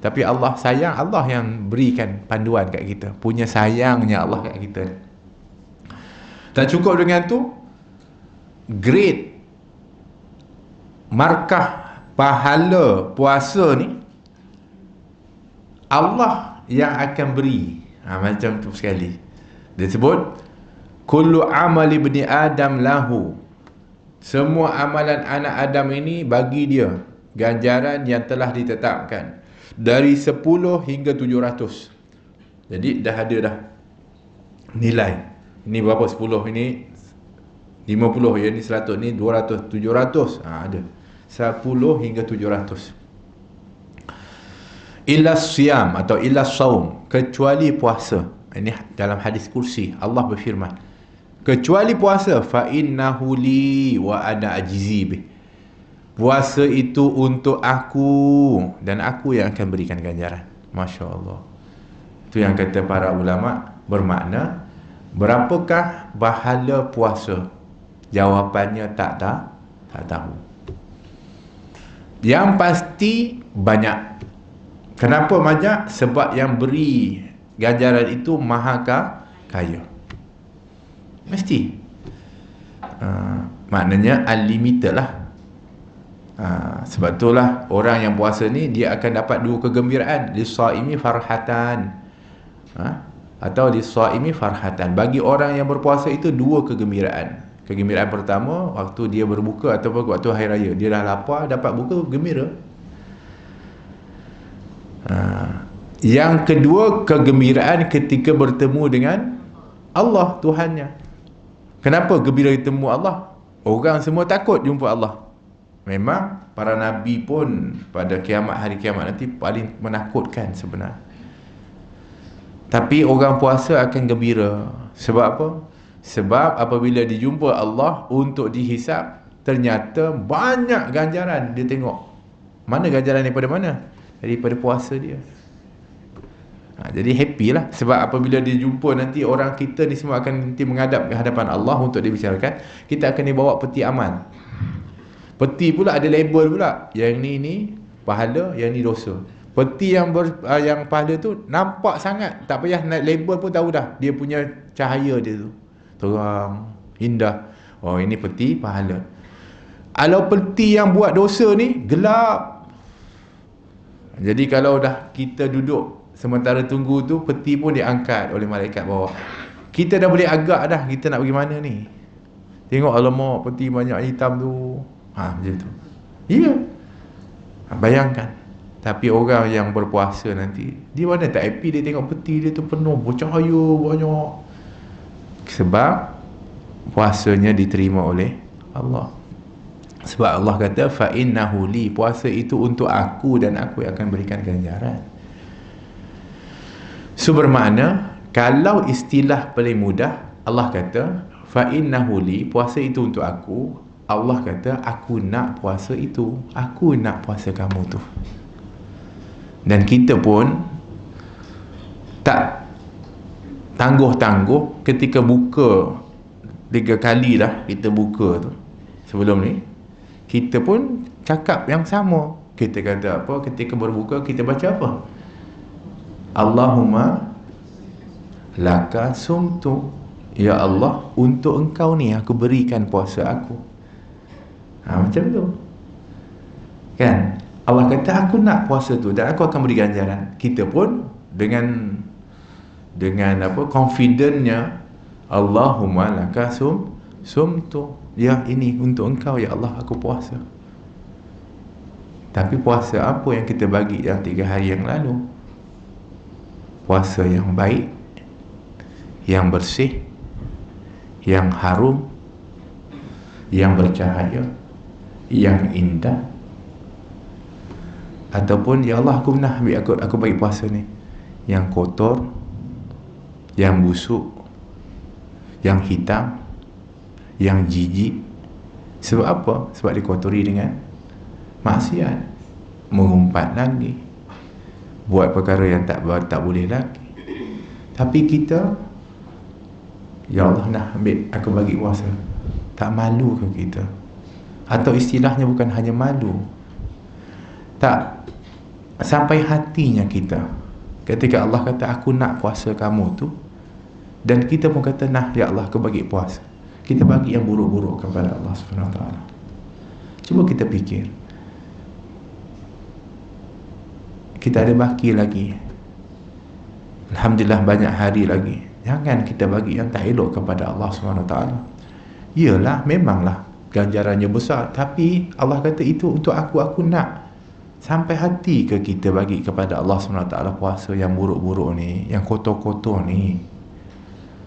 Tapi Allah sayang, Allah yang berikan panduan kat kita. Punya sayangnya Allah kat kita. Tak cukup dengan tu, grade markah pahala puasa ni Allah yang akan beri. Macam tu sekali. Dia sebut kullu amali ibni Adam lahu. Semua amalan anak Adam ini bagi dia ganjaran yang telah ditetapkan dari 10 hingga 700. Jadi dah ada dah nilai. Ini berapa 10, ini 50, ya, ni 100, ni 200, 700. Ada 10 hingga 700. Illa siyam atau illa saum, kecuali puasa. Ini dalam hadis kursi Allah berfirman, kecuali puasa, fa innahu li wa ana ajzi bih. Puasa itu untuk aku dan aku yang akan berikan ganjaran. Masya Allah. Itu yang kata para ulama. Bermakna, berapakah pahala puasa? Jawapannya tak tahu. Yang pasti banyak. Kenapa banyak? Sebab yang beri ganjaran itu maha kaya. Mesti. Maknanya unlimited lah. Sebab itulah orang yang puasa ni dia akan dapat 2 kegembiraan. Lis-shaimi farhatan. Atau lis-shaimi farhatan. Bagi orang yang berpuasa itu 2 kegembiraan. Kegembiraan pertama waktu dia berbuka ataupun waktu hari raya. Dia dah lapar, dapat buka, gembira. Yang kedua, kegembiraan ketika bertemu dengan Allah, Tuhannya. Kenapa gembira bertemu Allah? Orang semua takut jumpa Allah. Memang para Nabi pun pada kiamat, hari kiamat nanti paling menakutkan sebenarnya. Tapi orang puasa akan gembira. Sebab apa? Sebab apabila dijumpa Allah untuk dihisap, ternyata banyak ganjaran dia tengok. Mana ganjaran daripada mana? Daripada puasa dia. Jadi happy lah. Sebab apabila dia jumpa nanti orang kita ni semua akan nanti menghadap ke hadapan Allah untuk dibicarakan, kita akan dibawa peti amal. Peti pula ada label pula. Yang ni pahala, yang ni dosa. Peti yang pahala tu nampak sangat, tak payah naik label pun tahu dah. Dia punya cahaya dia tu terang, indah. Oh, ini peti pahala. Kalau peti yang buat dosa ni gelap. Jadi kalau dah kita duduk sementara tunggu tu, peti pun diangkat oleh malaikat bawah. Kita dah boleh agak dah, kita nak pergi mana ni. Tengok alamak peti banyak hitam tu. Macam tu. Ya. Bayangkan. Tapi orang yang berpuasa nanti, dia mana tak happy dia tengok peti dia tu penuh bercahaya banyak. Sebab puasanya diterima oleh Allah. Sebab Allah kata fa innahu li, puasa itu untuk aku dan aku yang akan berikan ganjaran. So bermakna, kalau istilah paling mudah, Allah kata fa innahu li, puasa itu untuk aku. Allah kata aku nak puasa itu, aku nak puasa kamu tu. Dan kita pun tak tangguh-tangguh ketika buka 3 kali dah kita buka tu. Sebelum ni kita pun cakap yang sama. Kita kata apa ketika berbuka, kita baca apa? Allahumma laka sumtu, ya Allah, untuk engkau ni aku berikan puasa aku. Macam tu kan. Allah kata aku nak puasa tu dan aku akan beri ganjaran. Kita pun dengan apa, confidentnya, Allahumma laka sumtu, ya ini untuk engkau ya Allah aku puasa. Tapi puasa apa yang kita bagi yang 3 hari yang lalu? Puasa yang baik, yang bersih, yang harum, yang bercahaya, yang indah. Ataupun ya Allah aku nak ambil aku bagi puasa ni yang kotor, yang busuk, yang hitam, yang jijik. Sebab apa? Sebab dikotori dengan maksiat, mengumpat lagi, buat perkara yang tak boleh lagi. Tapi kita, ya Allah nak ambil aku bagi puasa, tak malu ke kita? Atau istilahnya bukan hanya malu, tak sampai hatinya kita ketika Allah kata aku nak puasa kamu tu, dan kita pun kata nah ya Allah aku bagi puasa. Kita bagi yang buruk-buruk kepada Allah SWT. Cuba kita fikir, kita ada baki lagi, alhamdulillah banyak hari lagi. Jangan kita bagi yang tak elok kepada Allah SWT. Yalah, memanglah ganjarannya besar, tapi Allah kata itu untuk aku nak. Sampai hati ke kita bagi kepada Allah SWT puasa yang buruk-buruk ni, yang kotor-kotor ni?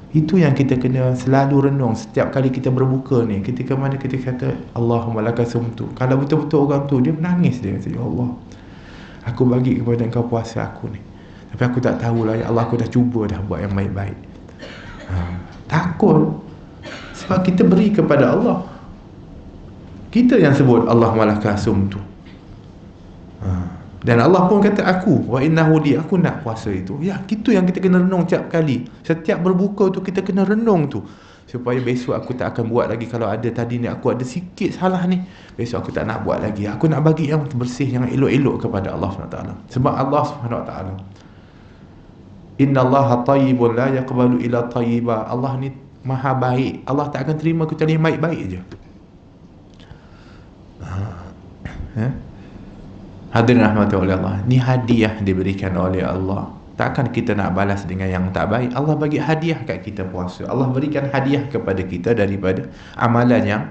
Itu yang kita kena selalu renung setiap kali kita berbuka ni. Ketika mana kita kata Allahumma laka sumtu, kalau betul-betul orang tu dia menangis, dia kata ya Allah aku bagi kepada engkau puasa aku ni, tapi aku tak tahulah ya Allah, aku dah cuba dah buat yang baik-baik. Takut. Sebab kita beri kepada Allah, kita yang sebut Allahumma laka sumtu. Dan Allah pun kata aku wa innahu li, aku nak puasa itu. Ya, itu yang kita kena renung setiap kali. Setiap berbuka tu kita kena renung tu, supaya besok aku tak akan buat lagi. Kalau ada tadi ni aku ada sikit salah ni, besok aku tak nak buat lagi. Aku nak bagi yang bersih, yang elok-elok kepada Allah SWT. Sebab Allah SWT, innallaha tayyibun la yaqbalu illa tayyiba. Allah ni maha baik, Allah tak akan terima kecuali yang baik-baik je. Hadirin rahmati oleh Allah, ni hadiah diberikan oleh Allah. Takkan kita nak balas dengan yang tak baik. Allah bagi hadiah kat kita puasa. Allah berikan hadiah kepada kita daripada amalan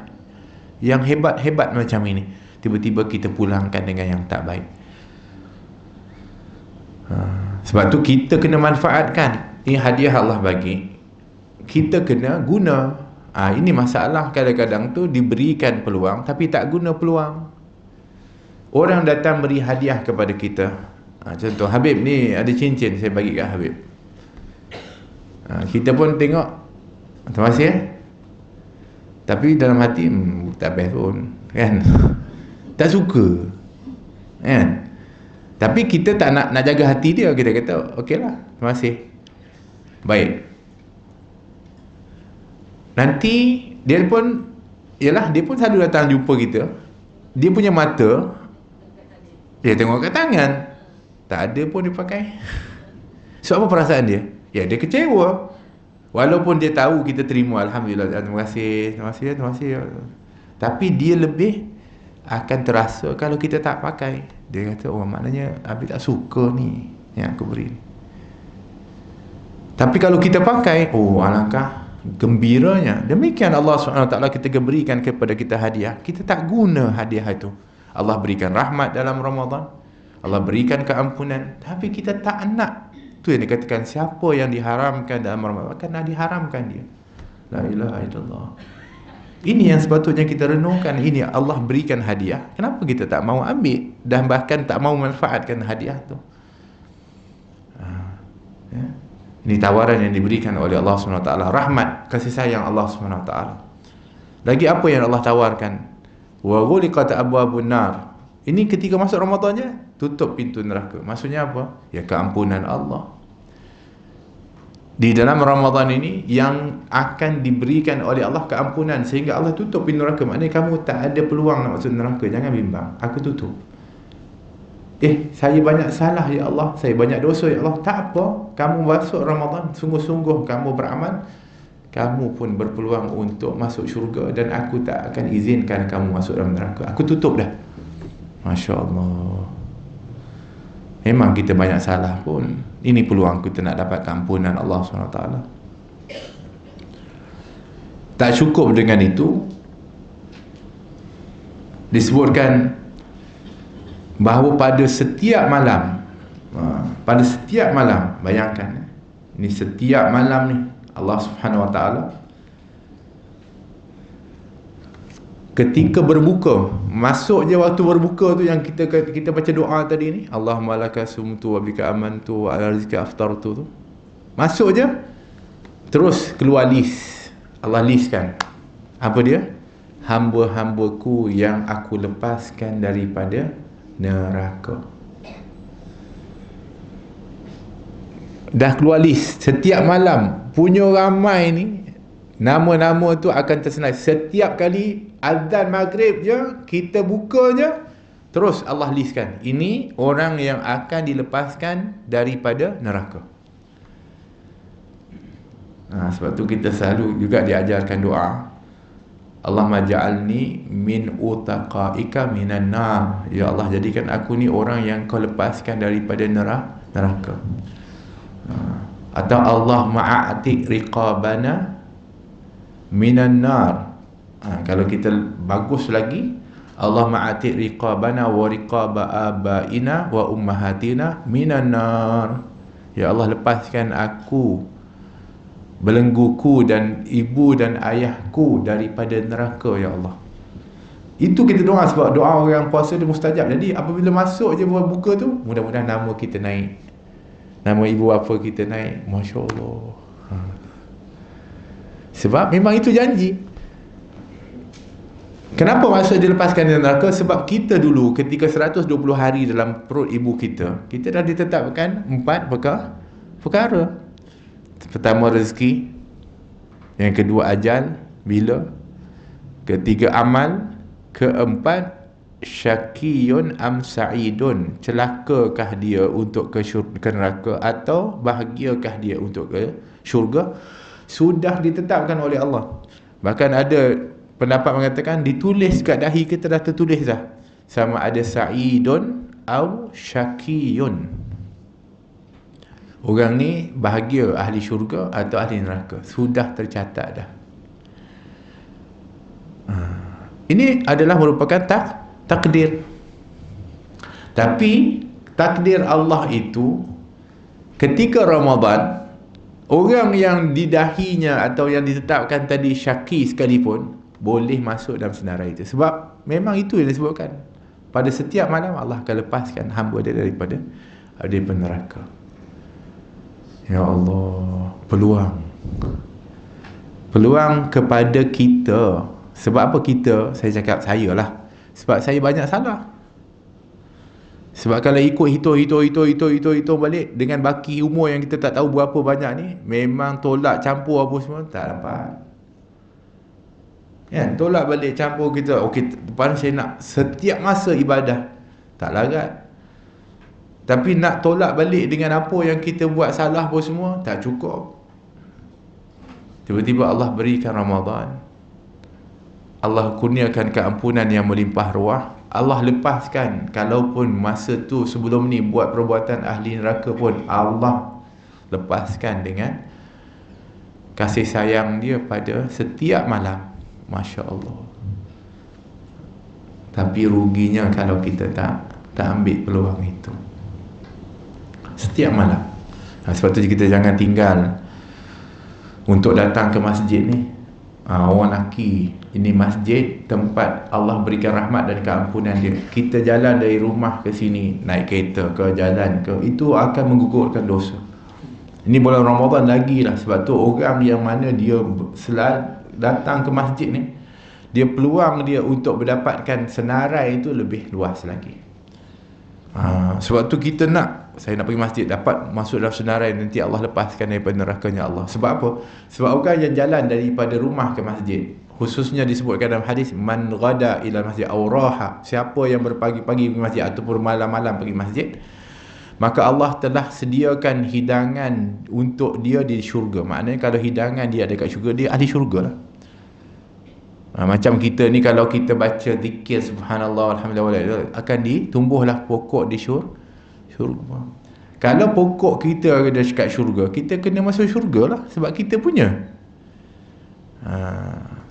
yang hebat-hebat macam ini. Tiba-tiba kita pulangkan dengan yang tak baik. Sebab tu kita kena manfaatkan. Ini hadiah Allah bagi, kita kena guna. Ini masalah, kadang-kadang tu diberikan peluang tapi tak guna peluang. Orang datang beri hadiah kepada kita. Contoh, Habib ni ada cincin saya bagi kat Habib. Kita pun tengok, terima kasih tapi dalam hati tak best pun kan. Tak suka kan. Tapi kita tak nak jaga hati dia. Kita kata okey lah, terima kasih, baik. Nanti dia pun, yalah, dia pun selalu datang jumpa kita. Dia punya mata dia tengok kat tangan, tak ada pun dia pakai. So apa perasaan dia? Ya, dia kecewa. Walaupun dia tahu kita terima, alhamdulillah, terima kasih. Tapi dia lebih akan terasa kalau kita tak pakai. Dia kata, oh maknanya Habib tak suka ni yang aku beri. Tapi kalau kita pakai, oh alangkah gembiranya. Demikian Allah SWT kita berikan kepada kita hadiah, kita tak guna hadiah itu. Allah berikan rahmat dalam Ramadan, Allah berikan keampunan, tapi kita tak nak. Itu yang dikatakan, siapa yang diharamkan dalam Ramadan, kena diharamkan dia. La ilaha illallah. Ini yang sepatutnya kita renungkan. Ini Allah berikan hadiah, kenapa kita tak mau ambil dan bahkan tak mau manfaatkan hadiah tu? Ya. Ini tawaran yang diberikan oleh Allah SWT, rahmat, kasih sayang Allah SWT. Lagi apa yang Allah tawarkan? Wa ghuliqat abwabun nar. Ini ketika masuk Ramadannya, tutup pintu neraka. Maksudnya apa? Ya, keampunan Allah. Di dalam Ramadan ini yang akan diberikan oleh Allah keampunan, sehingga Allah tutup pintu neraka. Maknanya kamu tak ada peluang nak masuk neraka. Jangan bimbang, aku tutup. Saya banyak salah ya Allah, saya banyak dosa ya Allah. Tak apa, kamu masuk Ramadan, sungguh-sungguh kamu beramal, kamu pun berpeluang untuk masuk syurga, dan aku tak akan izinkan kamu masuk dalam neraka. Aku tutup dah. Masya Allah. Memang kita banyak salah pun, ini peluang kita nak dapat keampunan Allah SWT. Tak cukup dengan itu, disebutkan bahawa pada setiap malam, bayangkan, ini setiap malam ni Allah Subhanahu Wa Taala ketika berbuka, masuk je waktu berbuka tu yang kita baca doa tadi ni, Allahumma laka sumtu wa bika amantu wa ala rizqika aftartu tu, masuk je terus keluar list. Allah listkan apa dia? Hamba-hambaku yang aku lepaskan daripada neraka. Dah keluar list setiap malam. Punya ramai ni, nama-nama tu akan tersenai. Setiap kali azan maghrib je, kita buka je, terus Allah listkan, ini orang yang akan dilepaskan daripada neraka. Sebab tu kita selalu juga diajarkan doa, Allahumma ja'alni min utaqaika minan nar. Ya Allah, jadikan aku ni orang yang kau lepaskan daripada neraka. Atau Allah ma'atik riqabana minan nar. Kalau kita bagus lagi, Allah ma'atik riqabana wa riqaba abaina wa ummahatina minan nar. Ya Allah, lepaskan aku, belengguku dan ibu dan ayahku daripada neraka ya Allah. Itu kita doa, sebab doa orang puasa dia mustajab. Jadi apabila masuk je buka tu, mudah-mudahan nama kita naik, nama ibu bapa kita naik. Masya Allah. Sebab memang itu janji. Kenapa masuk dilepaskan dari neraka? Sebab kita dulu ketika 120 hari dalam perut ibu kita, kita dah ditetapkan 4 perkara. Pertama rezeki, yang kedua ajal bila, ketiga amal, keempat syakiyun am sa'idun, celakakah dia untuk ke neraka atau bahagiakah dia untuk ke syurga. Sudah ditetapkan oleh Allah. Bahkan ada pendapat mengatakan ditulis kat dahi kita, dah tertulis dah, sama ada sa'idun atau syakiyun. Orang ni bahagia, ahli syurga atau ahli neraka, sudah tercatat dah. Ini adalah merupakan takdir. Tapi takdir Allah itu, ketika Ramadan, orang yang di dahinya atau yang ditetapkan tadi syaki sekalipun boleh masuk dalam senarai itu. Sebab memang itu yang disebutkan, pada setiap malam Allah akan lepaskan hamba dia daripada neraka. Ya Allah, peluang kepada kita. Sebab apa kita? Saya cakap saya lah, sebab saya banyak salah. Sebab kalau ikut hitung balik dengan baki umur yang kita tak tahu berapa banyak ni, memang tolak campur apa semua tak dapat. Ya, tolak balik campur kita. Okey, depan saya nak setiap masa ibadah, tak larat. Tapi nak tolak balik dengan apa yang kita buat salah pun semua, tak cukup. Tiba-tiba Allah berikan Ramadan, Allah kurniakan keampunan yang melimpah ruah, Allah lepaskan. Kalaupun masa tu sebelum ni buat perbuatan ahli neraka pun, Allah lepaskan dengan kasih sayang dia pada setiap malam. Masya Allah. Tapi ruginya kalau kita tak ambil peluang itu setiap malam. Sebab tu kita jangan tinggal untuk datang ke masjid ni. Orang lelaki, ini masjid tempat Allah berikan rahmat dan keampunan dia. Kita jalan dari rumah ke sini, naik kereta ke jalan ke, itu akan menggugurkan dosa. Ini bulan Ramadan lagi lah. Sebab tu orang yang mana dia datang ke masjid ni, dia peluang dia untuk mendapatkan senarai itu lebih luas lagi. Sebab tu kita nak, saya nak pergi masjid, dapat masuk dalam senarai, nanti Allah lepaskan daripada nerakanya Allah. Sebab apa? Sebab orang yang jalan daripada rumah ke masjid, khususnya disebutkan dalam hadis, man ghada ila masjid aw raha, siapa yang berpagi-pagi pergi masjid ataupun malam-malam pergi masjid, maka Allah telah sediakan hidangan untuk dia di syurga. Maknanya kalau hidangan dia ada kat syurga, dia ahli syurga lah. Macam kita ni, kalau kita baca zikir subhanallah alhamdulillah, akan ditumbuhlah pokok di syurga. Kalau pokok kita ada kat syurga, kita kena masuk syurga lah, sebab kita punya.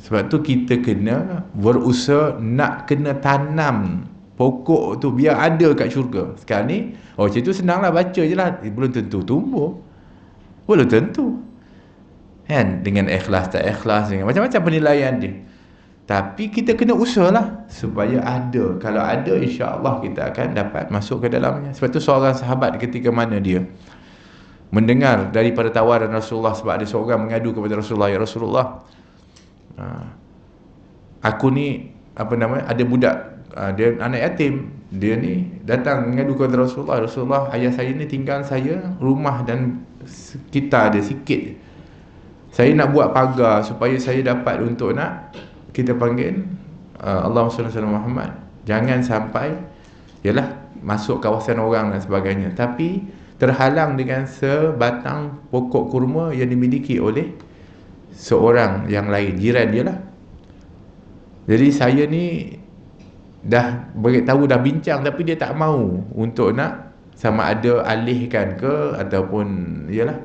Sebab tu kita kena berusaha nak kena tanam pokok tu biar ada kat syurga. Sekarang ni, macam tu senang lah, baca je lah, belum tentu tumbuh, belum tentu kan, dengan ikhlas tak ikhlas, dengan macam-macam penilaian dia. Tapi kita kena usahalah supaya ada. Kalau ada, insya-Allah kita akan dapat masuk ke dalamnya. Sebab tu seorang sahabat ketika mana dia mendengar daripada tawaran Rasulullah, sebab ada seorang mengadu kepada Rasulullah, ya Rasulullah, aku ni ada budak, dia anak yatim, dia ni datang mengadu kepada Rasulullah, Rasulullah, ayah saya ni tinggal saya rumah dan kita ada sikit, saya nak buat pagar supaya saya dapat untuk nak kita panggil Allahumma salli ala Muhammad, jangan sampai yalah masuk kawasan orang dan sebagainya, tapi terhalang dengan sebatang pokok kurma yang dimiliki oleh seorang yang lain, jiran dia lah. Jadi saya ni dah beritahu, dah bincang, tapi dia tak mau untuk nak sama ada alihkan ke ataupun yalah.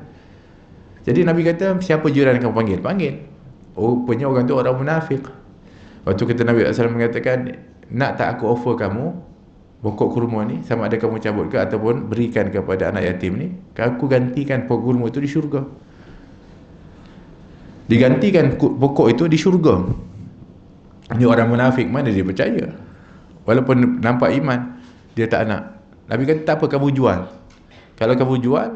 Jadi Nabi kata, siapa jiran kamu panggil? Panggil. Rupanya orang tu orang munafik. Waktu kata Nabi SAW mengatakan, nak tak aku offer kamu pokok kurma ni, sama ada kamu cabut ke ataupun berikan kepada anak yatim ni, aku gantikan pokok kurma itu di syurga. Digantikan pokok itu di syurga. Ini orang munafik, mana dia percaya? Walaupun nampak iman, dia tak nak. Nabi kata, tak apa, kamu jual. Kalau kamu jual,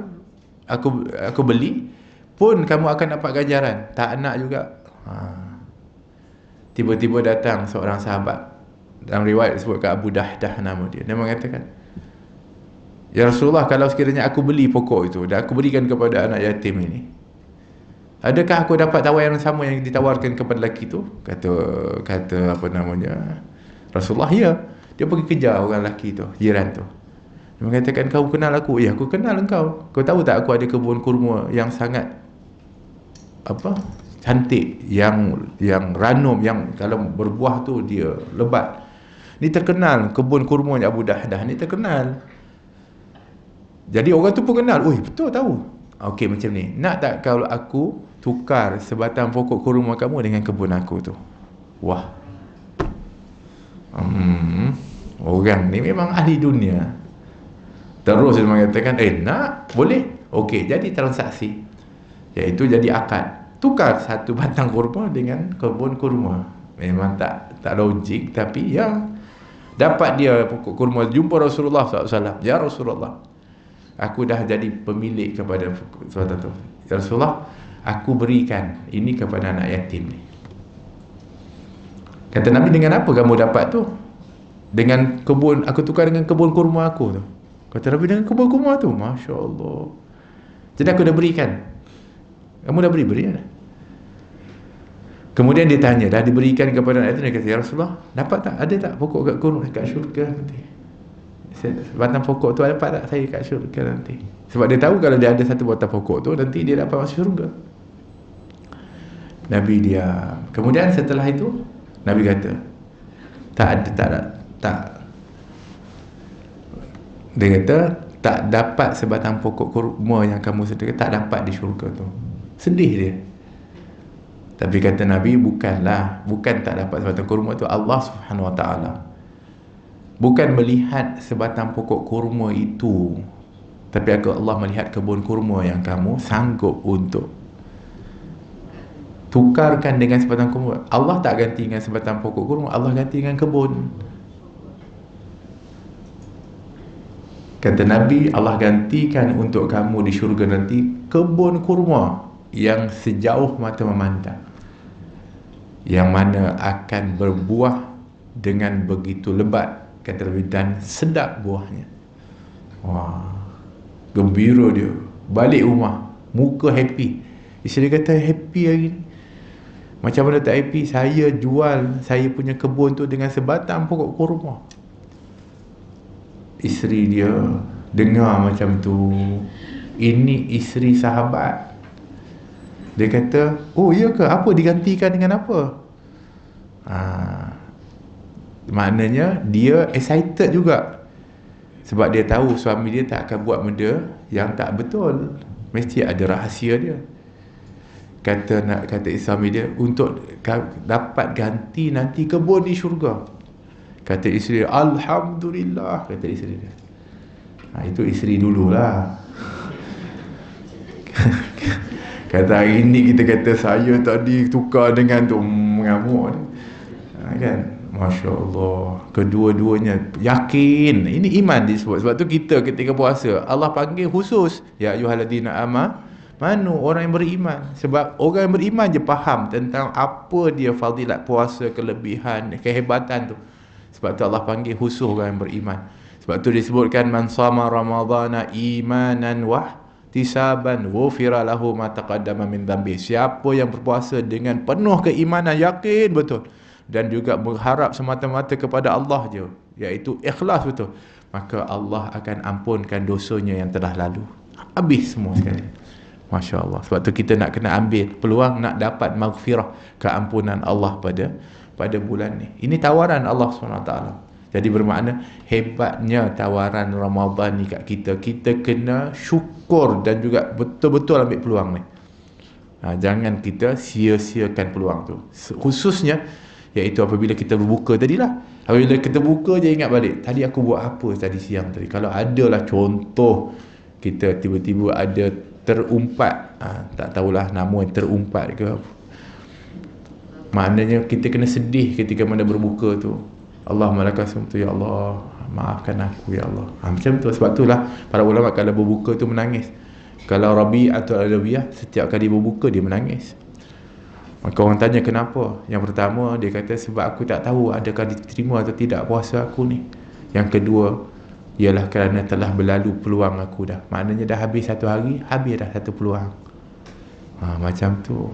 aku beli, pun kamu akan dapat ganjaran. Tak nak juga. Tiba-tiba datang seorang sahabat, dalam riwayat disebutkan Abu Dahdah nama dia. Dia mengatakan, ya Rasulullah, kalau sekiranya aku beli pokok itu dan aku berikan kepada anak yatim ini, adakah aku dapat tawaran yang sama yang ditawarkan kepada lelaki itu? Kata Rasulullah, ya. Dia pergi kejar orang lelaki itu, jiran tu. Dia mengatakan, kau kenal aku? Ya, aku kenal engkau. Kau tahu tak aku ada kebun kurma yang sangat cantik, yang ranum, yang kalau berbuah tu dia lebat. Ni terkenal, kebun kurma Abu Dahdah ni terkenal. Jadi orang tu pun kenal. Betul tahu. Okey, macam ni, nak tak kalau aku tukar sebatang pokok kurma kamu dengan kebun aku tu? Wah, orang ni memang ahli dunia. Terus dia mengatakan, nak, boleh. Okey, jadi transaksi, iaitu jadi akad, tukar satu batang kurma dengan kebun kurma. Memang tak logik, tapi ya, dapat dia pokok kurma. Jumpa Rasulullah SAW, ya Rasulullah, aku dah jadi pemilik kepada sebatang tu. Ya Rasulullah, aku berikan ini kepada anak yatim ni. Kata Nabi, dengan apa kamu dapat tu? Dengan kebun, aku tukar dengan kebun kurma aku tu. Kata Nabi, dengan kebun kurma tu. Masya Allah. Jadi aku dah berikan. Kamu dah beri ya? Kemudian dia tanya, dah diberikan kepada anak yatim? Dia kata, ya Rasulullah, dapat tak? Ada tak pokok kat kurma kat syurga nanti? Batang pokok tu dapat tak saya kat syurga nanti? Sebab dia tahu kalau dia ada satu batang pokok tu, nanti dia dapat masuk syurga. Nabi diam. Kemudian setelah itu Nabi kata, tak. Dia kata, tak dapat sebatang pokok kurma yang kamu sedekah, tak dapat di syurga tu. Sedih dia. Tapi kata Nabi, bukan tak dapat sebatang kurma tu Allah Subhanahu Wa Taala. Bukan melihat sebatang pokok kurma itu, tapi Allah melihat kebun kurma yang kamu sanggup untuk tukarkan dengan sebatang kurma. Allah tak ganti dengan sebatang pokok kurma, Allah ganti dengan kebun. Kata Nabi, Allah gantikan untuk kamu di syurga nanti kebun kurma yang sejauh mata memandang, yang mana akan berbuah dengan begitu lebat, kata Nabi, dan sedap buahnya. Wah, gembira dia. Balik rumah, muka happy. Isteri kata, happy hari ni? Macam mana tak happy? Saya jual saya punya kebun tu dengan sebatang pokok kurma. Isteri dia dengar macam tu. Ini isteri sahabat. Dia kata, oh iya ke? Apa digantikan dengan apa? Maknanya dia excited juga, sebab dia tahu suami dia tak akan buat benda yang tak betul. Mesti ada rahsia dia. Kata suami dia, untuk dapat ganti nanti kebun di syurga. Kata isteri, alhamdulillah, kata isteri dia. Itu isteri dululah. Kata hari ni kita kata, saya tadi tukar dengan tu, mengamuk kan. Masya Allah, kedua-duanya yakin. Ini iman disebut. Sebab tu kita ketika puasa, Allah panggil khusus, ya ayyuhalladzina amanu, orang yang beriman. Sebab orang yang beriman je faham tentang apa dia fadilat puasa, kelebihan, kehebatan tu. Sebab tu Allah panggil khusus orang yang beriman. Sebab tu disebutkan, man sama ramadhana imanan wahtisaban ghufira lahu ma taqaddama min dhanbi. Siapa yang berpuasa dengan penuh keimanan, yakin betul, dan juga berharap semata-mata kepada Allah je, iaitu ikhlas betul, maka Allah akan ampunkan dosanya yang telah lalu. Habis semua sekali. Masya Allah. Sebab tu kita nak kena ambil peluang nak dapat maghfirah, keampunan Allah pada bulan ni. Ini tawaran Allah SWT. Jadi bermakna hebatnya tawaran Ramadan ni kat kita. Kita kena syukur dan juga betul-betul ambil peluang ni. Jangan kita sia-siakan peluang tu. Khususnya iaitu apabila kita berbuka tadilah. Apabila kita buka je ingat balik, tadi aku buat apa tadi siang tadi. Kalau adalah contoh kita tiba-tiba ada terumpat, tak tahulah nama terumpat ke, maknanya kita kena sedih ketika mana berbuka tu. Allahumma lakasumtu ya Allah, maafkan aku ya Allah. Macam tu. Sebab itulah para ulama kalau berbuka tu menangis. Kalau Rabi' atau Adawiyah, setiap kali berbuka dia menangis. Maka orang tanya kenapa? Yang pertama dia kata, sebab aku tak tahu adakah diterima atau tidak puasa aku ni. Yang kedua ialah kerana telah berlalu peluang aku dah. Maknanya dah habis satu hari, habis dah satu peluang. Macam tu.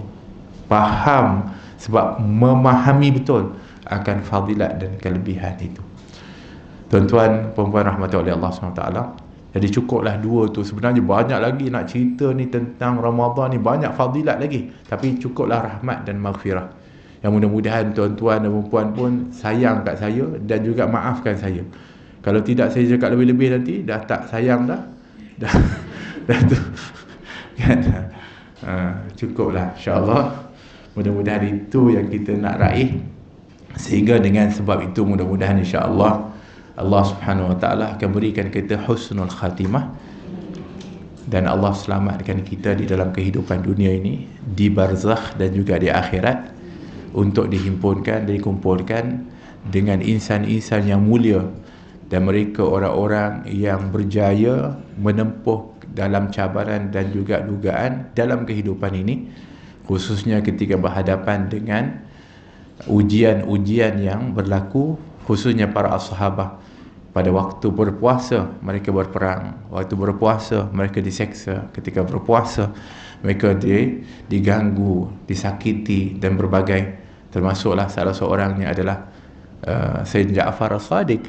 Faham, sebab memahami betul akan fadilat dan kelebihan itu. Tuan-tuan, perempuan rahmati oleh Allah SWT. Jadi cukuplah dua tu. Sebenarnya banyak lagi nak cerita ni tentang Ramadan ni, banyak fadilat lagi. Tapi cukuplah rahmat dan maghfirah. Yang mudah-mudahan tuan-tuan dan perempuan pun sayang kat saya dan juga maafkan saya. Kalau tidak saya cakap lebih-lebih nanti dah tak sayang dah. Dah tu. Kan? Cukuplah insya-Allah. Mudah-mudahan itu yang kita nak raih. Sehingga dengan sebab itu mudah-mudahan insya-Allah Allah Subhanahu Wa Taala akan berikan kita husnul khatimah, dan Allah selamatkan kita di dalam kehidupan dunia ini, di barzakh dan juga di akhirat, untuk dihimpunkan, dikumpulkan dengan insan-insan yang mulia, dan mereka orang-orang yang berjaya menempuh dalam cabaran dan juga dugaan dalam kehidupan ini, khususnya ketika berhadapan dengan ujian-ujian yang berlaku, khususnya para sahabat. Pada waktu berpuasa mereka berperang, waktu berpuasa mereka diseksa, ketika berpuasa mereka diganggu, disakiti dan berbagai. Termasuklah salah seorangnya adalah Sayyidina Ja'far As-Sadiq,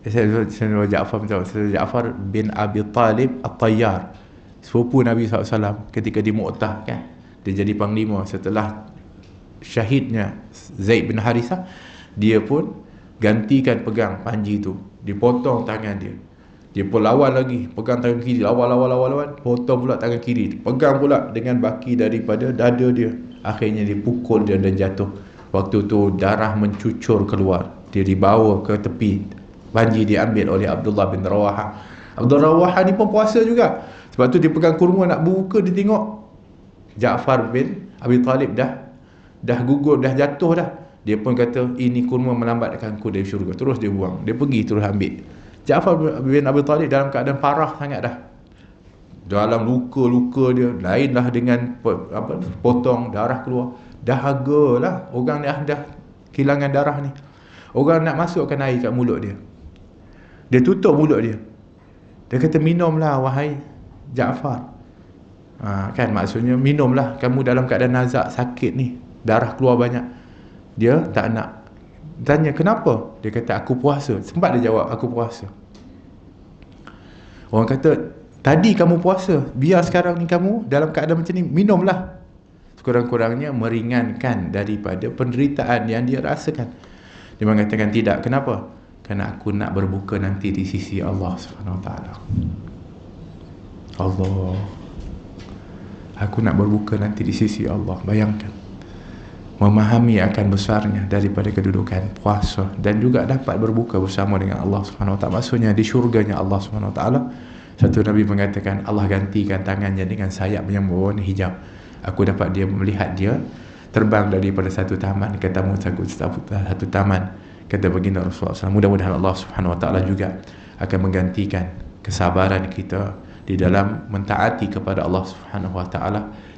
Sayyidina Ja'far bin Abi Talib At-Tayyar, sepupu Nabi SAW ketika di Mu'tah kan. Dia jadi panglima setelah syahidnya Zaid bin Harithah. Dia pun gantikan pegang panji tu, dipotong tangan dia. Dia pun lawan lagi, pegang tangan kiri, lawan, potong pula tangan kiri, pegang pula dengan baki daripada dada dia. Akhirnya dipukul dia dan jatuh. Waktu tu darah mencucur keluar. Dia dibawa ke tepi. Banji diambil oleh Abdullah bin Rawaha. Abdullah Rawaha ni pun puasa juga. Sebab tu dia pegang kurma nak buka, dia tengok Ja'far bin Abi Talib dah gugur, dah jatuh dah. Dia pun kata, ini kurma melambatkan aku dari syurga. Terus dia buang. Dia pergi terus ambil. Ja'far bin Abi Talib dalam keadaan parah sangat dah. Dalam luka-luka dia lainlah dengan potong darah keluar. Dahagalah orang ni, dah kehilangan darah ni. Orang nak masukkan air kat mulut dia. Dia tutup mulut dia. Dia kata, minumlah wahai Ja'far. Kan maksudnya minumlah, kamu dalam keadaan nazak sakit ni, darah keluar banyak. Dia tak nak. Tanya kenapa? Dia kata aku puasa. Sempat dia jawab aku puasa. Orang kata tadi kamu puasa, biar sekarang ni kamu dalam keadaan macam ni, minumlah. Sekurang-kurangnya meringankan daripada penderitaan yang dia rasakan. Dia mengatakan tidak. Kenapa? Kerana aku nak berbuka nanti di sisi Allah SWT. Allah, aku nak berbuka nanti di sisi Allah. Bayangkan, memahami akan besarnya daripada kedudukan puasa dan juga dapat berbuka bersama dengan Allah SWT. Maksudnya di syurganya Allah SWT. Satu Nabi mengatakan Allah gantikan tangannya dengan sayap yang berwarna hijau. Aku dapat dia melihat dia terbang daripada satu taman ke satu taman. Kata baginda Rasulullah SAW, mudah-mudahan Allah SWT juga akan menggantikan kesabaran kita di dalam mentaati kepada Allah SWT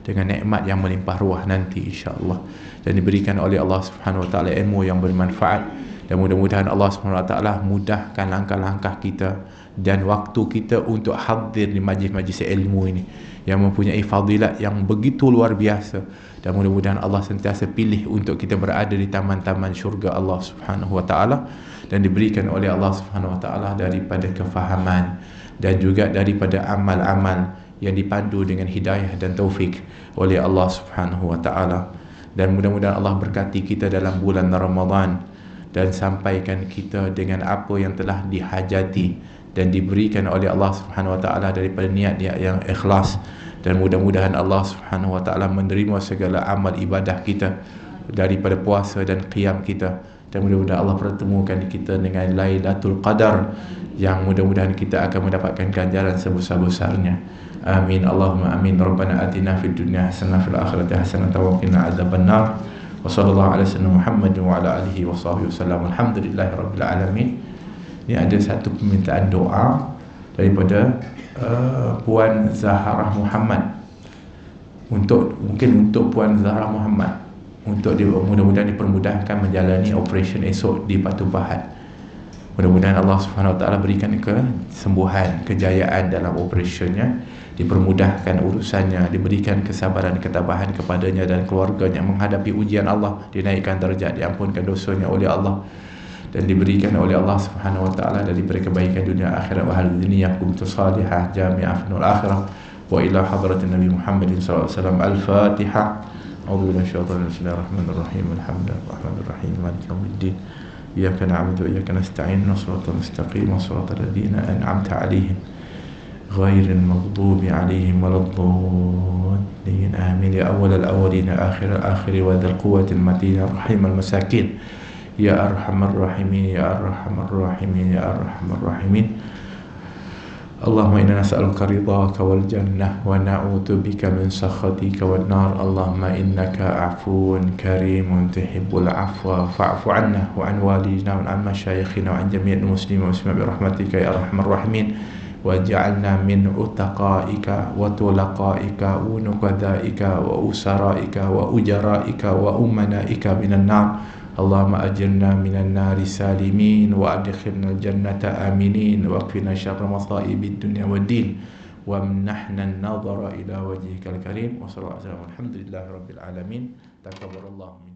dengan nikmat yang melimpah ruah nanti insya-Allah, dan diberikan oleh Allah SWT ilmu yang bermanfaat, dan mudah-mudahan Allah SWT mudahkan langkah-langkah kita dan waktu kita untuk hadir di majlis-majlis ilmu ini yang mempunyai fadilat yang begitu luar biasa, dan mudah-mudahan Allah sentiasa pilih untuk kita berada di taman-taman syurga Allah Subhanahu wa taala, dan diberikan oleh Allah Subhanahu wa taala daripada kefahaman dan juga daripada amal-amal yang dipandu dengan hidayah dan taufik oleh Allah Subhanahu wa taala. Dan mudah-mudahan Allah berkati kita dalam bulan Ramadan dan sampaikan kita dengan apa yang telah dihajati dan diberikan oleh Allah Subhanahu wa taala daripada niat-niat yang ikhlas, dan mudah-mudahan Allah Subhanahu wa taala menerima segala amal ibadah kita daripada puasa dan qiyam kita, dan mudah-mudahan Allah pertemukan kita dengan Lailatul Qadar yang mudah-mudahan kita akan mendapatkan ganjaran sebesar-besarnya. Amin Allahumma amin. Rabbana atina fid dunya hasanah fil akhirati hasanah wa qina adzabannar. Wa sallallahu ala sayyidina Muhammad wa ala alihi wa sahbihi wasallam. Alhamdulillahirabbil alamin. Ini ada satu permintaan doa daripada Puan Zahrah Muhammad, mungkin untuk Puan Zahrah Muhammad, untuk dia mudah-mudahan dipermudahkan menjalani operasi esok di Batu Pahat. Mudah-mudahan Allah Subhanahu Wa Taala berikan kesembuhan, kejayaan dalam operasinya, dipermudahkan urusannya, diberikan kesabaran, ketabahan kepadanya dan keluarganya menghadapi ujian Allah, dinaikkan darjat, diampunkan dosanya oleh Allah, dan diberikan oleh Allah Subhanahu wa taala daripada kebaikan dunia akhirat wa hal dunia kum tusalihah jami'ah fil akhirah wa ila hadratin Nabi Muhammadin sallallahu alaihi wasallam. Al-Fatihah. A'udzu billahi minasyaitonir rajim. Bismillahirrahmanirrahim. Alhamdulillahirrahmanirrahim. Maliki yaumiddin. Iyyaka na'budu wa iyyaka nasta'in. Shiratal mustaqim. Shiratal ladzina an'amta 'alaihim ghairil maghdubi 'alaihim waladdallin. Amin. Ya awwalal awwalin akhiril akhirin wa dzal quwwatil matin rahimal masakin. Ya Arhamar Rahimin, Ya Arhamar Rahimin, Ya Arhamar Rahimin. Allahumma inna nas'aluka ridhaka wal jannah wa na'udzubika min sakhatika wan nar. Allahumma innaka 'afuwun karimun tuhibbul 'afwa fa'fu 'anna wa 'an walidina wa 'an masyayikhina wa 'an jami'il muslimin wa muslimat bi rahmatika ya Arhamar Rahimin. Waj'alna min utaqaika wa tulaqaika wa nuqadaika wa usaraika wa ujaraika wa umanaika minan nar. Allahumma ajirna minan nari salimin wa adkhilna al-jannata aminin wa qina syarra masa'ibid dunya waddin wa amnahna an-nadhara ila wajhikal karim. Wa sallallahu alaihi wa sallam. Alhamdulillahi rabbil alamin. Takabbarallahu